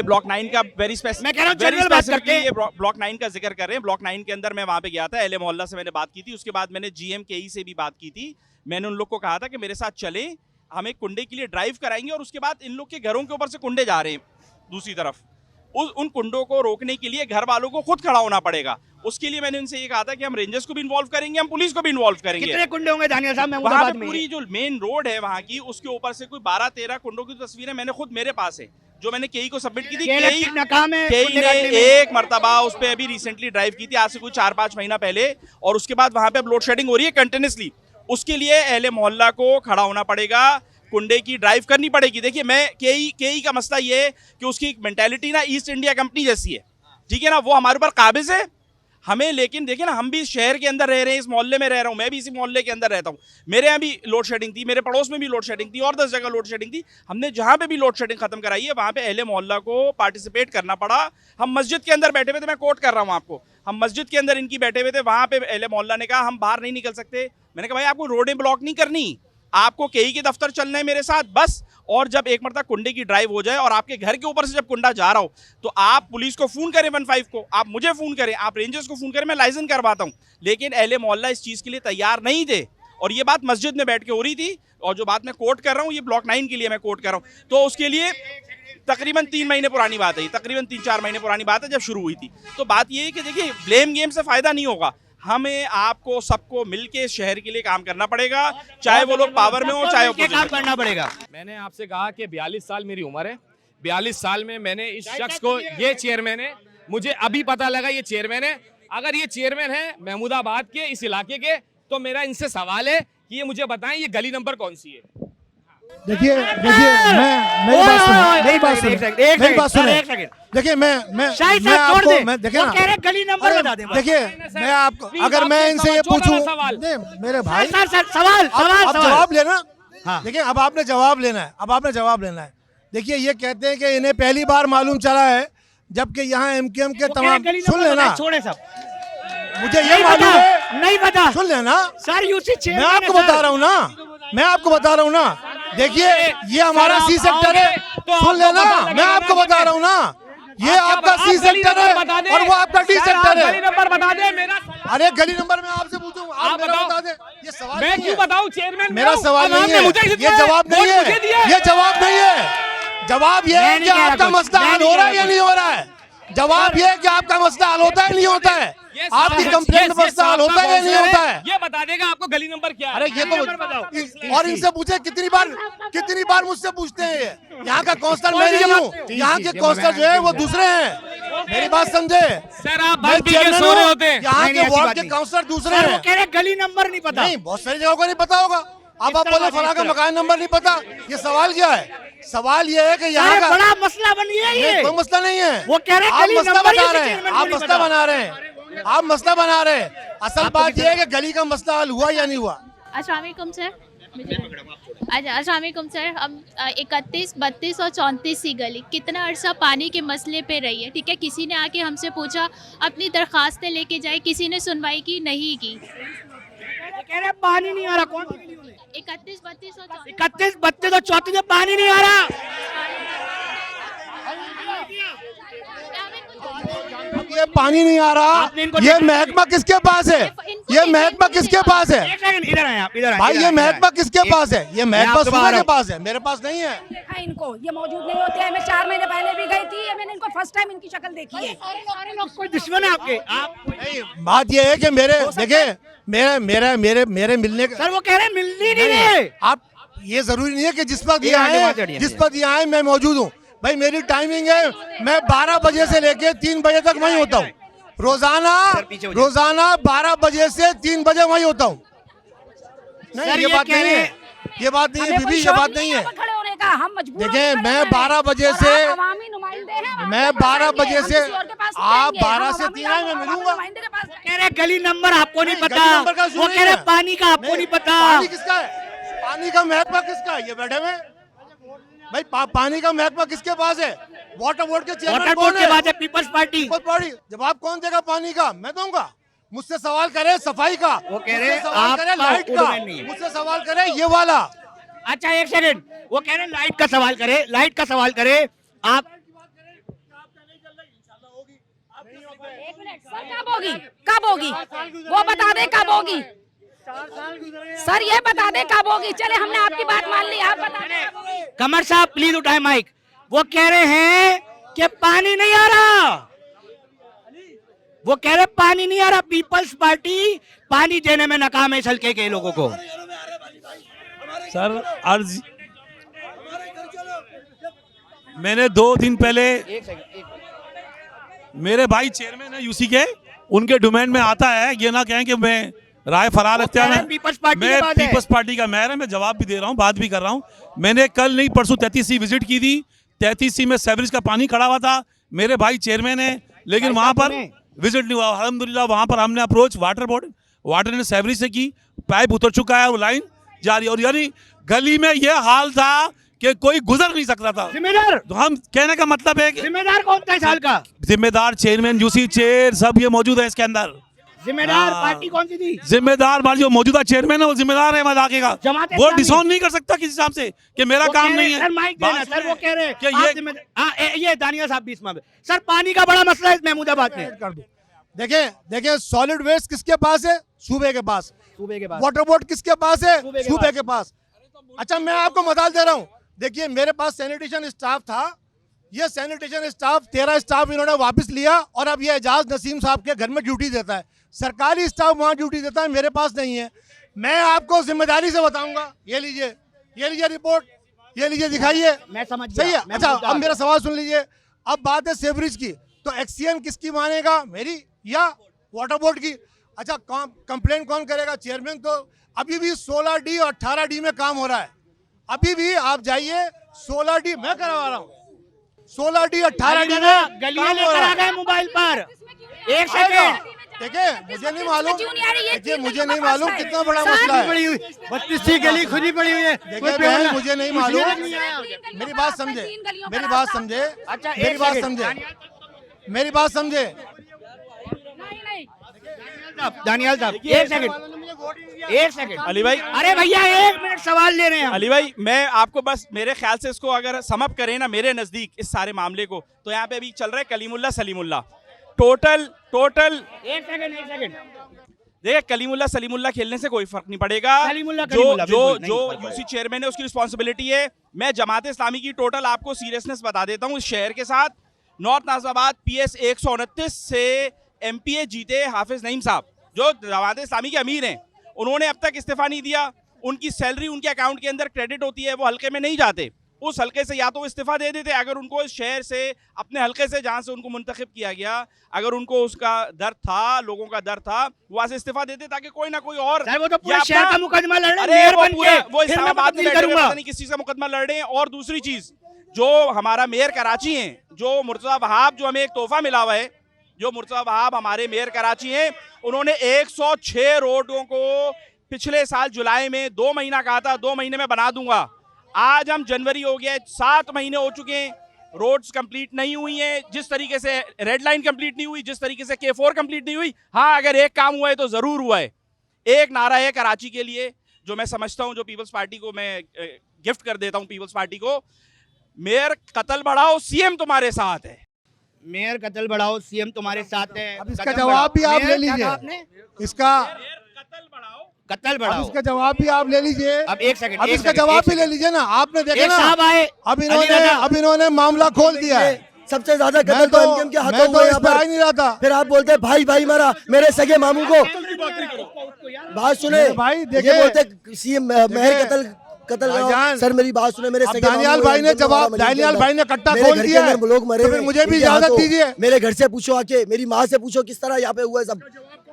ब्लॉक 9 का वेरी स्पेसिफिक, मैं कह रहा हूं जनरल बात करते हैं। ये ब्लॉक 9 का जिक्र कर रहे हैं। ब्लॉक 9 के अंदर मैं वहां पे गया था, एले मोहल्ला से मैंने बात की थी, उसके बाद मैंने GMKE से भी बात की थी। मैंने उन लोग को कहा था कि मेरे साथ चले, हमें कुंडे के लिए ड्राइव कराएंगे, और उसके बाद इन लोग के घरों के ऊपर से कुंडे जा रहे हैं दूसरी तरफ, उन कुंडों को रोकने के लिए घर वालों को खुद खड़ा होना पड़ेगा। उसके लिए मैंने उनसे ये कहा था कि हम रेंजर्स को भी इन्वॉल्व करेंगे, हम पुलिस को भी इन्वॉल्व करेंगे। कितने कुंडे होंगे दानियाल साहब? वहाँ पे पूरी जो मेन रोड है वहाँ की, उसके ऊपर से कोई 12-13 कुंडों की तस्वीरें मैंने खुद मेरे पास है, जो मैंने केई को सबमिट की थी। केई ने एक मरतबा उस पर अभी रिसेंटली ड्राइव की थी, आज से कोई 4-5 महीना पहले, और उसके बाद वहाँ पे अब लोड शेडिंग हो रही है कंटिन्यूसली। उसके लिए अहले मोहल्ला को खड़ा होना पड़ेगा, कुंडे की ड्राइव करनी पड़ेगी। देखिए मैं केई का मसला ये है कि उसकी एक मेंटालिटी ना ईस्ट इंडिया कंपनी जैसी है, ठीक है ना, वो हमारे ऊपर काबिज है हमें। लेकिन देखिए ना, हम भी शहर के अंदर रह रहे हैं, इस मोहल्ले में रह रहा हूँ, मैं भी इसी मोहल्ले के अंदर रहता हूँ। मेरे यहाँ भी लोड शेडिंग थी, मेरे पड़ोस में भी लोड शेडिंग थी, और 10 जगह लोड शेडिंग थी। हमने जहाँ पे भी लोड शेडिंग खत्म कराई है वहाँ पे अहले मोहल्ला को पार्टिसिपेट करना पड़ा। हम मस्जिद के अंदर बैठे हुए थे, मैं कोट कर रहा हूँ आपको, हम मस्जिद के अंदर इनकी बैठे हुए थे, वहाँ पे अहले मोहल्ला ने कहा हम बाहर नहीं निकल सकते। मैंने कहा भाई आपको रोडें ब्लॉक नहीं करनी, आपको केई के दफ्तर चलना है मेरे साथ बस। और जब एक मरतबा कुंडे की ड्राइव हो जाए और आपके घर के ऊपर से जब कुंडा जा रहा हो तो आप पुलिस को फ़ोन करें 15 को, आप मुझे फ़ोन करें, आप रेंजर्स को फ़ोन करें, मैं लाइसेंस करवाता हूँ। लेकिन अहले मोहल्ला इस चीज़ के लिए तैयार नहीं थे और ये बात मस्जिद में बैठ के हो रही थी। और जो बात मैं कोट कर रहा हूँ ये ब्लॉक 9 के लिए मैं कोट कर रहा हूँ। तो उसके लिए तकरीबन 3 महीने पुरानी बात है, तकरीबन 3-4 महीने पुरानी बात है जब शुरू हुई थी। तो बात ये है कि देखिए ब्लेम गेम से फ़ायदा नहीं होगा, हमें आपको सबको मिलके शहर के लिए काम करना पड़ेगा, चाहे वो लोग पावर में हो चाहे काम करना पड़ेगा। मैंने आपसे कहा कि 42 साल मेरी उम्र है, 42 साल में मैंने इस शख्स को, ये चेयरमैन है, मुझे अभी पता लगा ये चेयरमैन है। अगर ये चेयरमैन है महमूदाबाद के इस इलाके के तो मेरा इनसे सवाल है कि ये मुझे बताएं ये गली नंबर कौन सी है। देखिए मेरी बात सुनिए। देखिए मैं आपको मैं देखिए ना गली नंबर बता दे। देखिए मैं आपको अगर मैं इनसे ये पूछूं मेरे भाई सवाल अब जवाब लेना। देखिए अब आपने जवाब लेना है। देखिए ये कहते हैं कि इन्हें पहली बार मालूम चला है, जबकि यहाँ एमकेएम के तमाम सुन लेना, छोड़े सब मुझे ये मालूम है नहीं पता, सुन लेना सर यूसी मैं आपको बता रहा हूँ ना, देखिए ये हमारा सी सेक्टर है, सुन लेना मैं आपको बता रहा हूँ ना, ये आपका सी सेक्टर है और वो आपका डी सेक्टर है। गली नंबर बता दे मेरा। अरे गली नंबर मैं आपसे पूछूं, आप मेरा बता दे। ये सवाल मैं क्यों बताऊं चेयरमैन? मेरा सवाल नहीं है, ये जवाब नहीं है, ये जवाब नहीं है। जवाब ये है कि आपका मसला हल हो रहा है या नहीं हो रहा है। जवाब ये है कि आपका मसला हल होता है नहीं होता है, आपकी कंप्लेंट मसला हल होता है या नहीं होता है। ये बता देगा आपको गली नंबर क्या है। अरे ये तो और इनसे पूछे कितनी बार मुझसे पूछते हैं ये। यहाँ का काउंसलर मैं नहीं हूँ, यहाँ के काउंसलर जो है वो दूसरे हैं, मेरी बात समझे। सर आप भर पी के सो रहे होते हैं, यहाँ के वार्ड के काउंसलर दूसरे हैं। वो कह रहे गली नंबर नहीं पता। नहीं, बहुत सारी जगहों को नहीं पता होगा। अब आप बोले फला का मकान नंबर नहीं पता, ये सवाल क्या है? सवाल ये है कि यहाँ का बड़ा मसला बन गया ये। कोई मसला नहीं है, वो कह रहे आप मसला बना रहे हैं, आप मसला बना रहे हैं। असल बात ये है कि गली का मसला हल हुआ या नहीं हुआ। अस्सलाम वालेकुम सर। अच्छा अस्सलाम वालेकुम सर। हम 31, 32 और 34 सी गली कितना अरसा पानी के मसले पे रही है, ठीक है। किसी ने आके हमसे पूछा, अपनी दरख्वास्तें लेके जाए, किसी ने सुनवाई की नहीं की। कह रहे पानी नहीं आ रहा। कौन 31, 32 और 31, 32 और 34 में पानी नहीं आ रहा। ये पानी नहीं आ रहा, ये महकमा किसके पास है? ये महकमा किसके पास है? इधर आए आप, इधर आए। भाई ये महकमा किसके पास है? ये महकमा सूबे के पास है, मेरे पास नहीं है। देखा इनको, ये मौजूद नहीं होते हैं। मैं 4 महीने पहले भी गई थी, मैंने इनको फर्स्ट टाइम इनकी शक्ल देखी है। सारे लोग कोई दुश्मन है आपके? आप नहीं, बात ये है कि मेरे देखिए मेरे मिलने का सर वो कह रहे हैं मिलनी नहीं है। आप ये जरूरी नहीं है कि जिस पर ये आए मैं मौजूद हूँ। भाई मेरी टाइमिंग है, मैं 12 बजे से लेके 3 बजे तक वहीं होता हूँ रोजाना 12 बजे से 3 बजे वहीं होता हूँ। नहीं ये बात नहीं है, ये बात नहीं है बीबी, ये बात नहीं है। देखिए मैं 12 बजे से आप 12 से 3 मैं मिलूंगा। कह रहे गली नंबर आपको नहीं पता, वो कह रहे पानी का आपको नहीं पता। पानी किसका है? पानी का महकमा किसका है? ये बैठे हुए भाई पानी का महकमा किसके पास है? वाटर बोर्ड के चेयरमैन कौन है? People's party. जवाब कौन देगा? पानी का मैं दूंगा। मुझसे सवाल करे सफाई का, वो कह रहे सवाल करे लाइट का, मुझसे सवाल करे ये वाला। अच्छा एक सेकंड, वो कह रहे लाइट का सवाल करे, आप कब होगी वो बता दे, कब होगी सर, ये बता दे कब होगी। चले हमने आपकी बात मान ली, आप बता दें। कमर साहब प्लीज उठाए माइक। वो कह रहे हैं कि पानी नहीं आ रहा, वो कह रहे पानी नहीं आ रहा। पीपल्स पार्टी पानी देने में नाकाम है इस हल्के के लोगों को। सर अर्ज मैंने 2 दिन पहले मेरे भाई चेयरमैन है यूसी के, उनके डोमेन में आता है, ये ना कहें कि मैं राय फरार रखते हैं। मैं पीपल्स पार्टी का मेयर है, मैं जवाब भी दे रहा हूँ, बात भी कर रहा हूँ। मैंने कल नहीं परसों 33C विजिट की थी। 33C में सेवरेज का पानी खड़ा हुआ था, मेरे भाई चेयरमैन है, लेकिन वहाँ पर विजिट नहीं हुआ। अल्हम्दुलिल्लाह वहाँ पर हमने अप्रोच वाटर बोर्ड, वाटर ने सेवरेज से की, पाइप उतर चुका है, वो लाइन जारी। और यानी गली में ये हाल था कि कोई गुजर नहीं सकता था। जिम्मेदार तो हम कहने का मतलब है कि जिम्मेदार कौन था इस हाल का? जिम्मेदार चेयरमैन, यूसी चेयर, सब ये मौजूद है इसके अंदर। जिम्मेदार हाँ। पार्टी कौन सी थी? जिम्मेदार हमारी जो मौजूदा चेयरमैन है वो जिम्मेदार है इलाके का। जमात वो इस्लामी। डिसाउंड नहीं कर सकता किसी हिसाब से कि मेरा वो काम कह रहे नहीं हैं, है। सर माइक देना, बात सर वो कह रहे हैं कि आप ये जिम्मेदार। हाँ, ये दानिया साहब भी इसमें सर पानी का बड़ा मसला है इस महमूदाबाद में। कर दूं। देखिए सॉलिड वेस्ट किसके पास है? सूबे के पास। सूबे के पास। वाटर बोर्ड किसके पास है? सूबे के सूबे के पास। अच्छा मैं आपको मदाल दे रहा हूँ। देखिए मेरे पास सैनिटेशन स्टाफ था, ये सैनिटेशन स्टाफ 13 स्टाफ इन्होंने वापस लिया और अब ये एजाज नसीम साहब के घर में ड्यूटी देता है। सरकारी स्टाफ वहाँ ड्यूटी देता है, मेरे पास नहीं है। मैं आपको जिम्मेदारी से बताऊंगा। ये लीजिए रिपोर्ट, ये लीजिए दिखाइए। मैं समझ सही है। गया, मैं अच्छा मुद्दा अब आ मेरा गया। सवाल सुन लीजिए। अब बात है सेवरेज की, तो एक्सीएन किसकी मानेगा, मेरी या वाटर बोर्ड की? अच्छा कंप्लेन कौन करेगा? चेयरमैन। तो अभी भी 16D और 18D में काम हो रहा है। अभी भी आप जाइए 16D मैं करवा रहा हूँ, 16D 18D में गलियां काम हो लेकर रहा आ है। गए मोबाइल पर। एक आएगा। सेकंड। देखिए मुझे नहीं मालूम, देखिए मुझे नहीं मालूम कितना बड़ा सारी मसला पड़ी है। हुई 32 गली खुदी पड़ी हुई है। देखिए बहन मुझे नहीं मालूम, मेरी बात समझे, मेरी बात समझे, अच्छा, मेरी एक बात सेकंड। समझे, मेरी बात समझे। दानियाल साहब एक सेकंड। अली भाई, अरे भैया 1 मिनट सवाल ले रहे हैं हम। अली भाई मैं आपको बस मेरे ख्याल से इसको अगर समअप करें ना मेरे नज़दीक इस सारे मामले को, तो यहाँ पे अभी चल रहा है कलीमुल्ला सलीमुल्ला। टोटल एक सेकंड। देखिए कलीमुल्ला सलीमुल्ला खेलने से कोई फर्क नहीं पड़ेगा। सलीमुल्ला, जो कलीमुल्ला, जो बिल्कुल, नहीं जो फर्क यूसी चेयरमैन है उसकी रिस्पॉन्सिबिलिटी है। मैं जमात इस्लामी की टोटल आपको सीरियसनेस बता देता हूँ इस शहर के साथ। नॉर्थ नाजिबाबाद PS 129 से MPA जीते हाफिज नईम साहब, जो जमात इस्लामी के अमीर हैं, उन्होंने अब तक इस्तीफा नहीं दिया। उनकी सैलरी उनके अकाउंट के अंदर क्रेडिट होती है, वो हल्के में नहीं जाते। उस हल्के से या तो इस्तीफा दे देते अगर उनको इस शहर से अपने हल्के से जहाँ से उनको मुंतखब किया गया, अगर उनको उसका दर्द था, लोगों का दर्द था, वहाँ से इस्तीफा देते ताकि कोई ना कोई और सर वो तो पूरे या शहर अपना- का मुकदमा लड़ रहे हैं, अरे मेयर वो बन पूरा के। वो फिर मैं इस्लामाबाद में तब्दील बैठे हुए करूंगा। पता नहीं किस चीज़ का मुकदमा लड़ रहे हैं। और दूसरी चीज़ जो हमारा मेयर कराची है, जो मुर्तज़ा वहाब, जो हमें एक तोहफा मिला हुआ है, जो मुर्तज़ा वहाब हमारे मेयर कराची हैं, उन्होंने 106 रोडों को पिछले साल जुलाई में 2 महीना कहा था 2 महीने में बना दूंगा। आज हम जनवरी हो गया, 7 महीने हो चुके हैं, रोड्स कंप्लीट नहीं हुई हैं। जिस तरीके से रेड लाइन कंप्लीट नहीं हुई, जिस तरीके से K4 कंप्लीट नहीं हुई। हाँ अगर एक काम हुआ है तो ज़रूर हुआ है। एक नारा है कराची के लिए जो मैं समझता हूँ, जो पीपल्स पार्टी को मैं गिफ्ट कर देता हूँ पीपल्स पार्टी को, मेयर कत्ल बढ़ाओ CM तुम्हारे साथ है। मेयर कत्ल बढ़ाओ CM तुम्हारे साथ है। अब इसका जवाब भी आप ले लीजिए। इसका कत्ल अब बढ़ाओ। इसका जवाब भी आप ले लीजिए। अब एक सेकंड, अब एक इसका सेकंड, जवाब एक भी ले लीजिए ना। आपने देखा एक ना साहब आए, अब अली इन्होंने मामला खोल दिया है। सबसे ज्यादा मैं कत्ल तो एमकेएम के मैं हाथों तो हुए इस यहाँ पे आ पर। ही नहीं रहा था। फिर आप बोलते हैं भाई भाई मारा मेरे सगे मामू को। बात सुने मेरे भाई देखिए, ये बोलते सीएम मेहर कत्ल भाईजान, सर मेरी बात सुने मेरे अब सगे मामू दानियाल हुए, भाई ने अंदर जवाब, हमारा मस्जिद के दानियाल अंदर। भाई ने कट्टा मेरे खोल घर के दिया है, अंदर लोग मरे तो फिर हुए, मुझे भी इनके इजाजत हाथों। दीजिए। मेरे घर से पूछो आके, मेरी माँ से पूछो किस तरह यहाँ पे हुआ है सब।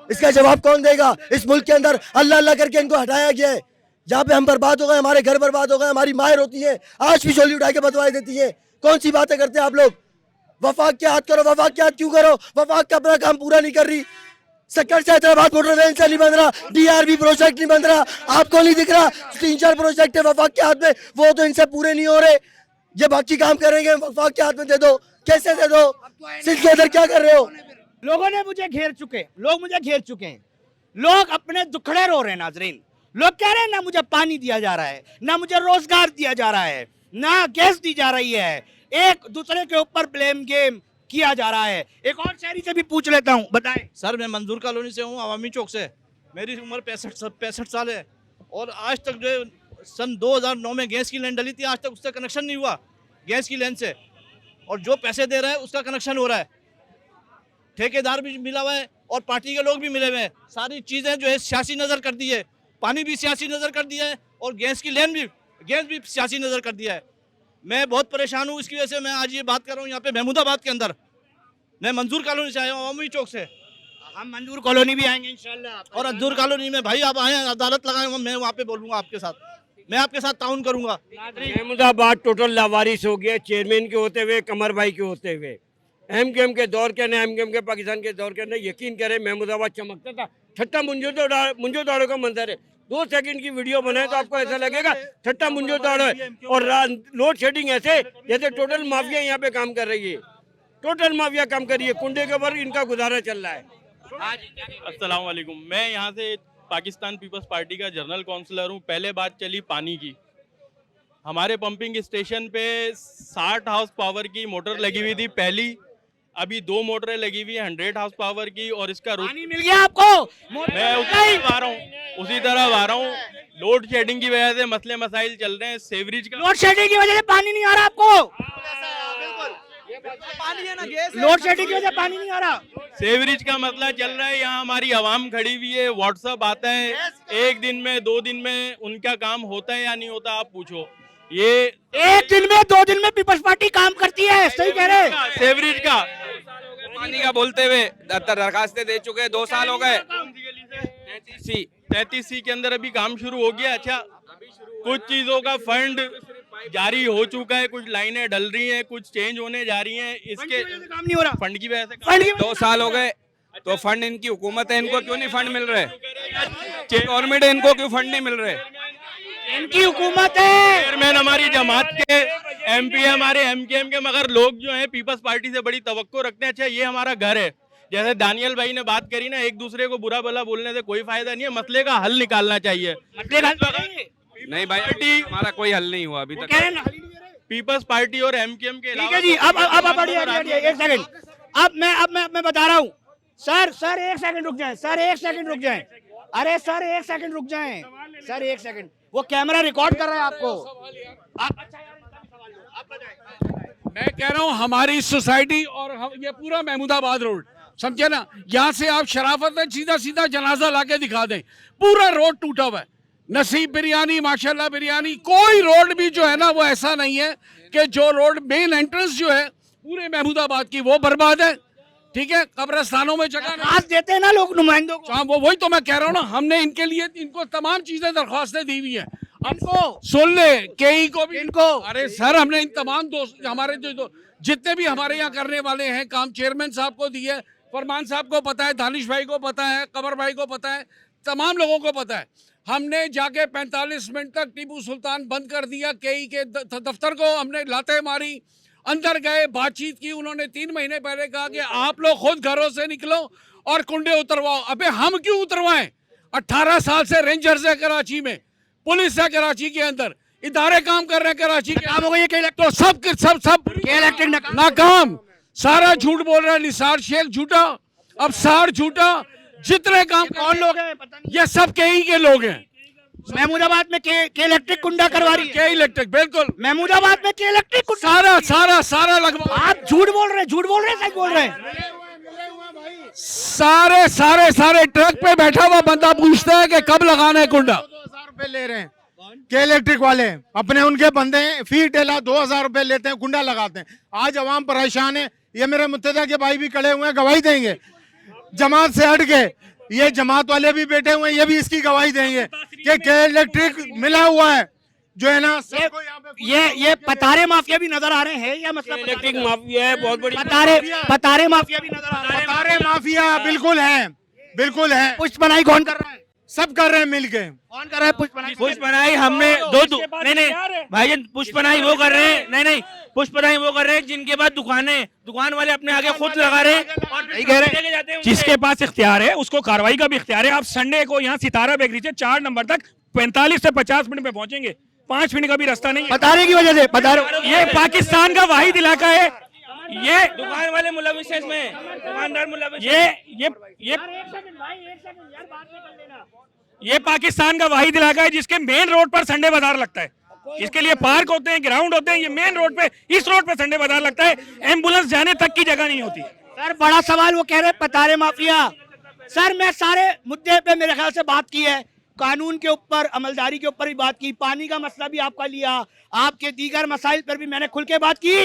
इसका जवाब कौन देगा? इस मुल्क के अंदर अल्लाह अल्लाह करके इनको हटाया गया है। जहाँ पे हम बर्बाद हो गए, हमारे घर बर्बाद हो गए, हमारी माएँ रोती हैं, आज भी झोली उठा के बदवाएं देती हैं। कौन सी बातें करते हैं आप लोग? वफाक के हाथ करो, वफाक के हाथ क्यों करो? वफाक का अपना काम पूरा नहीं कर रही। सक्कर से हैदराबाद मोटर रेल से नहीं बन रहा, DRB प्रोजेक्ट नहीं बन रहा, आपको नहीं दिख रहा? 3-4 प्रोजेक्ट है वफाक के हाथ में, वो तो इनसे पूरे नहीं हो रहे। ये बाकी काम करेंगे, वफाक के हाथ में दे दो। कैसे दे दो? सिंध के अंदर क्या कर रहे हो? लोगों ने मुझे घेर चुके, लोग मुझे घेर चुके हैं। लोग अपने दुखड़े रो रहे हैं नाजरीन। लोग कह रहे हैं ना मुझे पानी दिया जा रहा है, ना मुझे रोजगार दिया जा रहा है, ना गैस दी जा रही है। एक दूसरे के ऊपर ब्लेम गेम किया जा रहा है। एक और शहरी से भी पूछ लेता हूँ, बताएं। सर मैं मंजूर कॉलोनी से हूँ, अवामी चौक से। मेरी उम्र 65 साल है और आज तक जो सन 2009 में गैस की लाइन डली थी, आज तक उससे कनेक्शन नहीं हुआ गैस की लाइन से। और जो पैसे दे रहे हैं उसका कनेक्शन हो रहा है, ठेकेदार भी मिला हुआ है और पार्टी के लोग भी मिले हुए हैं। सारी चीज़ें जो है सियासी नज़र कर दी है, पानी भी सियासी नज़र कर दिया है और गैस की लाइन भी, गैस भी सियासी नज़र कर दिया है। मैं बहुत परेशान हूँ, इसकी वजह से मैं आज ये बात कर रहा हूँ यहाँ पे महमूदाबाद के अंदर। मैं मंजूर कॉलोनी से आया हूँ, अवामी चौक से। हम मंजूर कॉलोनी भी आएंगे इंशाल्लाह। और मंजूर कॉलोनी में भाई आप आए, अदालत लगाए, मैं वहाँ पे बोलूँगा आपके साथ, मैं आपके साथ ताउन करूँगा। महमूदाबाद टोटल लावारिस हो गया, चेयरमैन के होते हुए, कमर भाई के होते हुए, MKM के दौर के न MKM के पाकिस्तान के दौर के न। यकीन करें महमूदाबाद चमकता था, ठट्टा मुंजो दाड़ो का मंजर है। 2 सेकंड की वीडियो बनाए तो आपको ऐसा लगेगा ठट्टा मुंजो दाड़ो है। और लोड शेडिंग ऐसे जैसे टोटल माफिया यहाँ पे काम कर रही है, टोटल माफिया काम कर रही है। कुंडे के ऊपर इनका गुजारा चल रहा है। अस्सलाम वालेकुम। मैं यहाँ से पाकिस्तान पीपल्स पार्टी का जनरल काउंसलर हूँ। पहले बात चली पानी की। हमारे पंपिंग स्टेशन पे 60 हाउस पावर की मोटर लगी हुई थी पहली, अभी 2 मोटरें लगी हुई हैं 100 हाउस पावर की, और इसका पानी मिल गया आपको? मैं उसी तरह आ रहा हूँ। लोड शेडिंग की वजह से मसले मसाइल चल रहे हैं। सेवरेज का लोड शेडिंग की वजह से पानी नहीं आ रहा आपको? लोड शेडिंग की वजह से पानी नहीं आ रहा। सेवरेज का मसला चल रहा है। यहाँ हमारी आवाम खड़ी हुई है, व्हाट्सएप आता है, 1 दिन में 2 दिन में उनका काम होता है या नहीं होता, आप पूछो। ये 1 दिन में 2 दिन में पीपल्स पार्टी काम करती है, सही कह रहे हैं। सेवरेज का पानी का बोलते हुए दरखास्तें दे चुके हैं, 2 साल हो गए। 33C के अंदर अभी काम शुरू हो गया। अच्छा, कुछ चीजों का फंड जारी हो चुका है, कुछ लाइनें डल रही हैं, कुछ चेंज होने जा रही हैं। इसके काम नहीं हो रहा, फंड की वजह से 2 साल हो गए, तो फंड इनकी हुकूमत है, इनको क्यों नहीं फंड मिल रहे? गवर्नमेंट है, इनको क्यों फंड नहीं मिल रहे? इनकी हुकूमत है। चेयरमैन हमारी जमात के, MP हमारे MKM के, मगर लोग जो हैं पीपल्स पार्टी से बड़ी तवक्को रखते हैं। अच्छा, ये हमारा घर है। जैसे दानियल भाई ने बात करी ना, एक दूसरे को बुरा भला बोलने से कोई फायदा नहीं है। मसले का हल निकालना चाहिए। नहीं भाई, हमारा कोई हल नहीं हुआ अभी तक। पीपल्स पार्टी और MKM के ठीक है जी, अब हटिए 1 सेकंड। अब मैं बता रहा हूँ। सर 1 सेकंड रुक जाएं, सर 1 सेकंड रुक जाएं। अरे सर 1 सेकंड रुक जाएं, सर 1 सेकंड। वो कैमरा रिकॉर्ड कर रहा है आपको। मैं कह रहा हूँ हमारी सोसाइटी और ये पूरा महमूदाबाद रोड, समझे ना, यहाँ से आप शराफत में सीधा सीधा जनाजा लाके दिखा दें, पूरा रोड टूटा हुआ है। नसीब बिरयानी, माशाल्लाह बिरयानी, कोई रोड भी जो है ना वो ऐसा नहीं है कि जो रोड मेन एंट्रेंस जो है पूरे महमूदाबाद की वो बर्बाद है। ठीक है, कब्रिस्तानों में जगह आज देते हैं ना लोग नुमाइंदों को। हाँ, वो वही तो मैं कह रहा हूँ ना, हमने इनके लिए इनको तमाम चीजें दरख्वास्तें दी हुई है। हमको सुन ले, केई को भी इनको, अरे सर हमने इन तमाम दोस्त हमारे जो जितने भी हमारे यहाँ करने वाले हैं काम, चेयरमैन साहब को दिए, फरमान साहब को पता है, दानिश भाई को पता है, कमर भाई को पता है, तमाम लोगों को पता है। हमने जाके 45 मिनट तक टीपू सुल्तान बंद कर दिया। केई के दफ्तर को हमने लाते मारी, अंदर गए, बातचीत की। उन्होंने 3 महीने पहले कहा कि आप लोग खुद घरों से निकलो और कुंडे उतरवाओ। अबे हम क्यों उतरवाएं? 18 साल से रेंजर्स है कराची में, पुलिस है कराची के अंदर, इदारे काम कर रहे हैं कराची के। काम हो गई है, तो सब नाकाम, सारा झूठ बोल रहा है। निसार शेख झूठा, अब सार झूठा, जितने काम कौन लोग हैं पता नहीं। ये सब के ही के लोग हैं। महमूदाबाद में के इलेक्ट्रिक कुंडा करवा रही है। के इलेक्ट्रिक, बिल्कुल महमूदाबाद में के इलेक्ट्रिक सारा लगभग। आप झूठ बोल रहे हैं, सही बोल रहे हैं। सारे ट्रक पे बैठा हुआ बंदा पूछता है कि कब लगाना है कुंडा। 2000 रुपए ले रहे हैं के इलेक्ट्रिक वाले, अपने उनके बंदे हैं, फी टेला 2000 रुपए लेते हैं, कुंडा लगाते हैं। आज अवाम परेशान है। ये मेरे मुत्तदा के भाई भी खड़े हुए हैं, गवाही देंगे। जमात से हट के ये जमात वाले भी बैठे हुए हैं, ये भी इसकी गवाही देंगे कि के इलेक्ट्रिक मिला हुआ है जो है ना। ये पतारे माफिया भी नजर आ रहे हैं या मतलब इलेक्ट्रिक माफिया है बहुत बड़ी। पतारे माफिया भी नजर आ रहे हैं। पतारे माफिया बिल्कुल है। पुष्प बनाई कौन कर रहा है? सब कर रहे हैं मिलके। कौन कर रहा है पुष्प बनाई? पुष्प बनाई हमने नहीं भाईजान, पुष्प बनाई वो कर रहे हैं, नहीं पुष्प बनाई वो कर रहे हैं जिनके पास दुकान वाले अपने आगे खुद लगा रहे हैं। जिसके पास इख्तियार है उसको कार्रवाई का भी इख्तियार है। आप संडे को यहाँ सितारा बेकरी से 4 नंबर तक 45 से 50 मिनट में पहुंचेंगे, 5 मिनट का भी रास्ता नहीं है। पतारे की वजह से ये पाकिस्तान का वाहिद इलाका है। ये दुकान वाले मुलविस हैं इसमें, दुकानदार मुलविस। ये पाकिस्तान का वाहिद इलाका है जिसके मेन रोड पर संडे बाजार लगता है। इसके लिए पार्क होते हैं, ग्राउंड होते हैं। ये मेन रोड पे, इस रोड पे संडे बाजार लगता है। एम्बुलेंस जाने तक की जगह नहीं होती। सर बड़ा सवाल, वो कह रहे हैं पतारे माफिया। सर मैं सारे मुद्दे पे मेरे ख्याल से बात की है, कानून के ऊपर, अमलदारी के ऊपर भी बात की, पानी का मसला भी आपका लिया, आपके दीगर मसाइल पर भी मैंने खुल के बात की,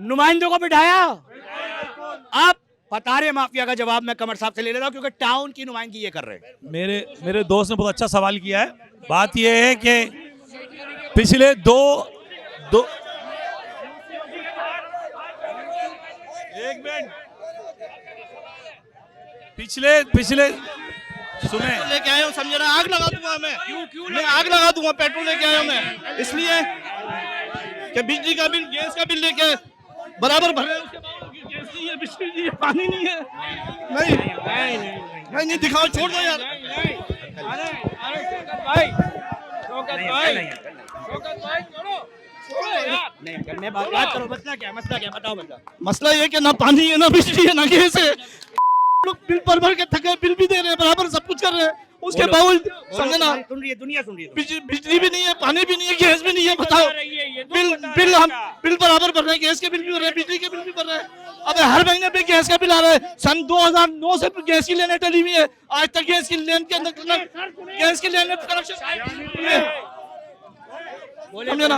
नुमाइंदों को बिठाया। अब पतारे माफिया का जवाब मैं कमर साहब से ले लेता हूँ क्योंकि टाउन की नुमाइंदगी ये कर रहे हैं। मेरे दोस्त ने बहुत अच्छा सवाल किया है। बात यह है कि पिछले दो एक मिनट पिछले सुने लेके आया हूँ, समझ रहा, आग लगा दूंगा मैं आग लगा दूंगा। पेट्रोल लेके आया हूँ मैं इसलिए कि बिजली का बिल, गैस का बिल लेके बराबर भरे, उसके बाद मिश्री जी पानी नहीं है। नहीं दिखाओ, छोड़ दो यार। नहीं बात करो, मसला क्या बताओ मसला ये कि ना पानी है, ना बिजली है, ना गैस है। लोग बिल भर के थके, बिल भी दे रहे हैं, बराबर सब कुछ कर रहे हैं, उसके बावजूद समझे ना, सुन रही है दुनिया, सुन रही है। बिजली भी नहीं है, पानी भी नहीं है, गैस भी नहीं है। बताओ, बिल हम बिल बराबर भर रहे हैं, गैस के बिल भी भर रहे हैं, बिजली के बिल भी भर रहे हैं। अब हर महीने पे गैस का बिल आ रहा है। सन 2009 से गैस की लेने टली हुई है, आज तक गैस की लेन के अंदर गैस की लेन में कनेक्शन समझे ना।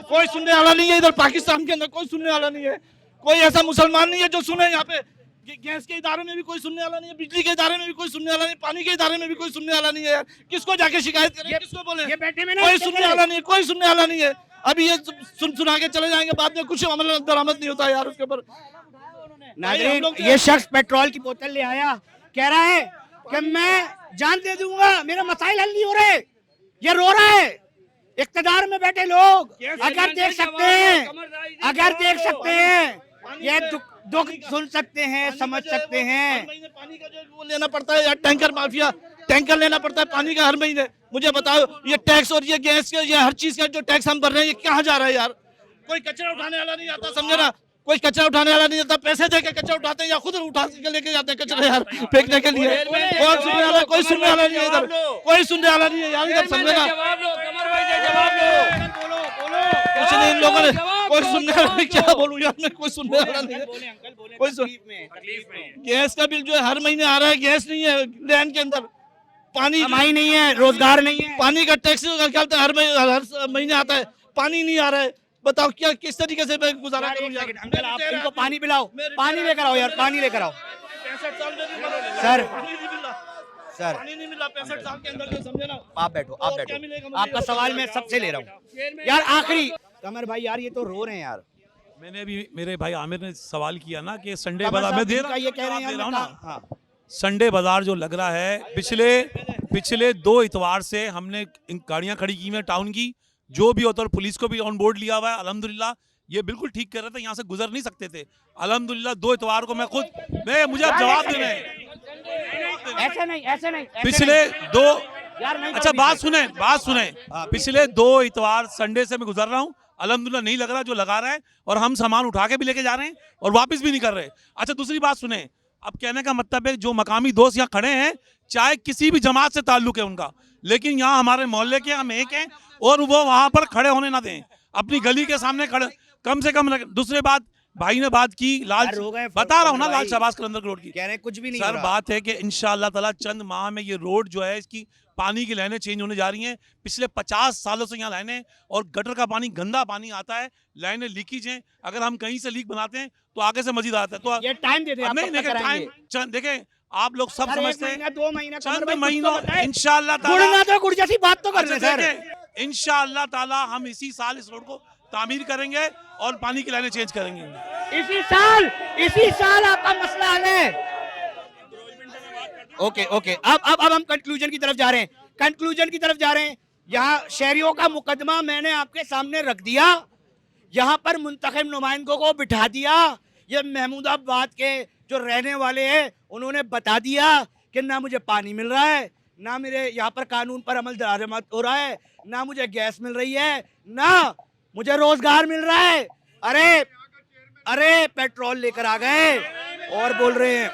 कोई सुनने वाला नहीं है इधर पाकिस्तान के अंदर, कोई सुनने वाला नहीं है। कोई ऐसा मुसलमान नहीं है जो सुने। यहाँ पे गैस के इदारे में भी कोई सुनने वाला नहीं है, बिजली के इदारे में भी कोई सुनने वाला नहीं, पानी के इदारे में भी कोई सुनने वाला नहीं है। किसको जाके शिकायत करें, किसको बोले? कोई सुनने वाला नहीं है, कोई सुनने वाला नहीं है। अभी ये सुना के चले जाएंगे, बाद में कुछ अमल दरामद नहीं होता यार उसके ऊपर। नाज़रीन, ये शख्स पेट्रोल की बोतल ले आया, कह रहा है कि मैं जान दे दूंगा, मेरे मसाइल हल नहीं हो रहे। ये रो रहा है। इक़्तिदार में बैठे लोग अगर देख सकते हैं, ये दुख सुन सकते हैं, समझ सकते हैं। पानी का जो वो लेना पड़ता है यार, टैंकर माफिया, टैंकर लेना पड़ता है पानी का हर महीने। मुझे बताओ, ये टैक्स और ये गैस का, ये हर चीज का जो टैक्स हम भर रहे हैं, ये कहाँ जा रहा है यार? कोई कचरा उठाने वाला नहीं आता, समझे ना। कोई कचरा उठाने वाला नहीं आता, पैसे दे के कचरा उठाते हैं या खुद उठा के लेके जाते हैं कचरा यार फेंकने के लिए। कोई सुनने वाला नहीं है इधर, कोई सुनने वाला नहीं है यार इधर, समझे ना। कुछ नहीं, इन लोगों ने कोई सुनने वाला नहीं। क्या बोलूं यार मैं, कोई सुनने वाला नहीं है। कोई गैस का बिल जो है हर महीने आ रहा है, गैस नहीं है लैंड के अंदर, पानी कमाई नहीं है, रोजगार नहीं है, पानी का टैक्स हर महीने आता है, पानी नहीं आ रहा है। बताओ क्या किस तरीके से मैं गुजारा करूं यार? अंकल आप इनको पानी पिलाओ, पानी लेकर आओ यार, पानी लेकर आओ। 65 साल में सर पानी नहीं मिला 65 साल के अंदर, समझे ना। आप बैठो, आपका सवाल मैं सबसे ले रहा हूँ यार। आखिरी कमर भाई यार, ये तो रो रहे हैं यार। मैंने अभी मेरे भाई आमिर ने सवाल किया ना कि संडे कमर बाजार साहब में दे जिनका ये कह रहे हैं रहा हूँ ना, हाँ। संडे बाजार जो लग रहा है, पिछले 2 इतवार से हमने गाड़ियां खड़ी की हैं टाउन की, जो भी होता है, पुलिस को भी ऑन बोर्ड लिया हुआ है। अल्हम्दुलिल्लाह ये बिल्कुल ठीक कर रहे थे, यहाँ से गुजर नहीं सकते थे। अल्हम्दुलिल्लाह 2 इतवार को मुझे अब जवाब देना है। ऐसे नहीं पिछले 2 यार नहीं, अच्छा बात सुने। पिछले 2 इतवार संडे से मैं गुजर रहा हूँ, अल्हम्दुलिल्लाह नहीं लग रहा जो लगा रहा है, और हम सामान उठा के भी लेके जा रहे हैं और वापस भी नहीं कर रहे। अच्छा दूसरी बात सुने, अब कहने का मतलब है जो मकामी दोस्त यहाँ खड़े हैं, चाहे किसी भी जमात से ताल्लुक है उनका, लेकिन यहाँ हमारे मोहल्ले के हम एक हैं और वो वहाँ पर खड़े होने ना दें, अपनी गली के सामने खड़े कम से कम। दूसरी बात, भाई ने बात की लाल, बता रहा हूँ ना, लाल शहबाज कलंदर रोड की, कह रहे हैं कुछ भी नहीं सर। बात है कि इंशाअल्लाह ताला चंद माह में ये रोड जो है, इसकी पानी की लाइनें चेंज होने जा रही हैं। पिछले 50 सालों से यहाँ लाइनें और गटर का पानी, गंदा पानी आता है, लाइनें लीकेज हैं। अगर हम कहीं से लीक बनाते हैं तो आगे से मजीद आता है। तो ये टाइम दे दें, नहीं देखें, आप लोग सब समझते हैं 2 महीना चंद महीनों इंशाअल्लाह गुड़ जैसी बात तो करने सर। इंशाअल्लाह ताला हम इसी साल इस रोड को तामीर करेंगे और पानी की लाइनें चेंज करेंगे। इसी साल आपका मसला हल है। ओके अब हम कंक्लूजन की तरफ जा रहे हैं। यहाँ शहरियों का मुकदमा मैंने आपके सामने रख दिया, यहाँ पर मुंतखब नुमाइंदों को बिठा दिया। ये महमूदाबाद के जो रहने वाले हैं उन्होंने बता दिया कि ना मुझे पानी मिल रहा है, ना मेरे यहाँ पर कानून पर अमल दरामद हो रहा है, ना मुझे गैस मिल रही है, ना मुझे रोजगार मिल रहा है। अरे पेट्रोल लेकर आ गए और बोल रहे हैं।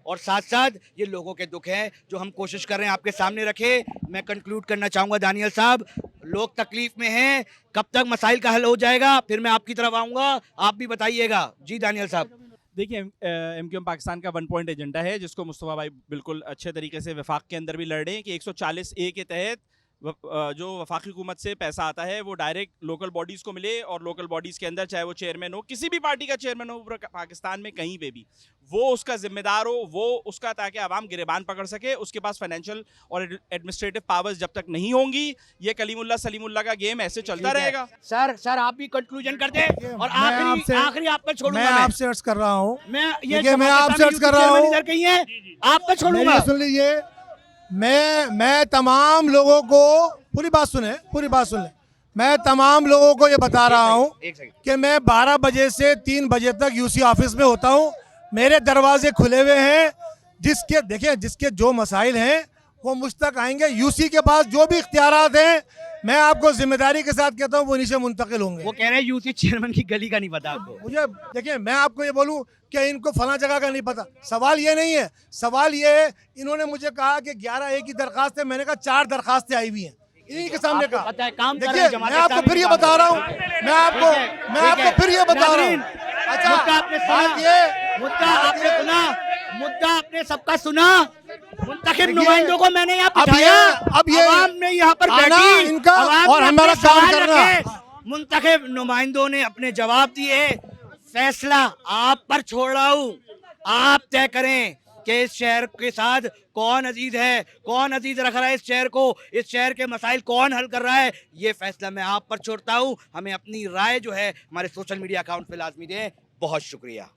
और साथ साथ ये लोगों के दुख है जो हम कोशिश कर रहे हैं आपके सामने रखे। मैं कंक्लूड करना चाहूँगा दानियल साहब, लोग तकलीफ में हैं, कब तक मसाइल का हल हो जाएगा? फिर मैं आपकी तरफ आऊँगा, आप भी बताइएगा। जी दानियल साहब। देखिए MQM पाकिस्तान का 1 पॉइंट एजेंडा है, जिसको मुस्तफ़ा भाई बिल्कुल अच्छे तरीके से वफाक के अंदर भी लड़ रहे हैं कि 140A के तहत जो वफाकी हुकूमत से पैसा आता है वो डायरेक्ट लोकल बॉडीज़ को मिले, और लोकल बॉडीज़ के अंदर चाहे वो चेयरमैन हो, किसी भी पार्टी का चेयरमैन हो पाकिस्तान में कहीं पे भी, वो उसका जिम्मेदार हो, वो उसका, ताकि आवाम गिरेबान पकड़ सके। उसके पास फाइनेंशियल और एडमिनिस्ट्रेटिव पावर्स जब तक नहीं होंगी, ये कलीमुल्लाह सलीमुल्लाह का गेम ऐसे चलता रहेगा। सर आप भी कंक्लूजन कर दे और आखिरी आप पे छोड़ूंगा। मैं आपसे अर्ज कर रहा हूँ, मैं आपसे अर्ज कर रहा हूँ, आप पे छोड़ूंगा। सुन लीजिए, मैं तमाम लोगों को पूरी बात सुन ले, मैं तमाम लोगों को ये बता रहा हूँ एक सेकंड। कि मैं 12 बजे से 3 बजे तक यूसी ऑफिस में होता हूँ। मेरे दरवाजे खुले हुए हैं। जिसके देखिए जिसके जो मसाइल हैं वो मुझ तक आएंगे। यूसी के पास जो भी इख्तियारात हैं मैं आपको जिम्मेदारी के साथ कहता हूँ वो नीचे मुंतकिल होंगे। वो कह रहे हैं यूसी चेयरमैन की गली का नहीं पता आपको। मुझे देखिए मैं आपको ये बोलूं कि इनको फला जगह का नहीं पता, सवाल ये नहीं है। सवाल ये है इन्होंने मुझे कहा कि 11A की दरखास्त है, मैंने कहा 4 दरखास्तें आई हुई हैं इन्हीं के सामने कहा। देखिए मैं आपको फिर ये बता रहा हूँ, मैं आपको फिर ये बता रहा हूँ। अच्छा मुद्दा आपने सबका सुना। मुंतखब नुमाइंदों को मैंने यहाँ बिठाया, अब ये अवाम ने यहाँ पर आना बैठी, इनका अवाम और ने हमारा अपने काम सवाल करना। रखे। मुंतखब नुमाइंदों ने अपने जवाब दिए। फैसला आप पर छोड़ रहा हूँ, आप तय करें कि इस शहर के साथ कौन अजीज है, कौन अजीज रख रहा है इस शहर को, इस शहर के मसाइल कौन हल कर रहा है। ये फैसला मैं आप पर छोड़ता हूँ। हमें अपनी राय जो है हमारे सोशल मीडिया अकाउंट पे लाजमी दें। बहुत शुक्रिया।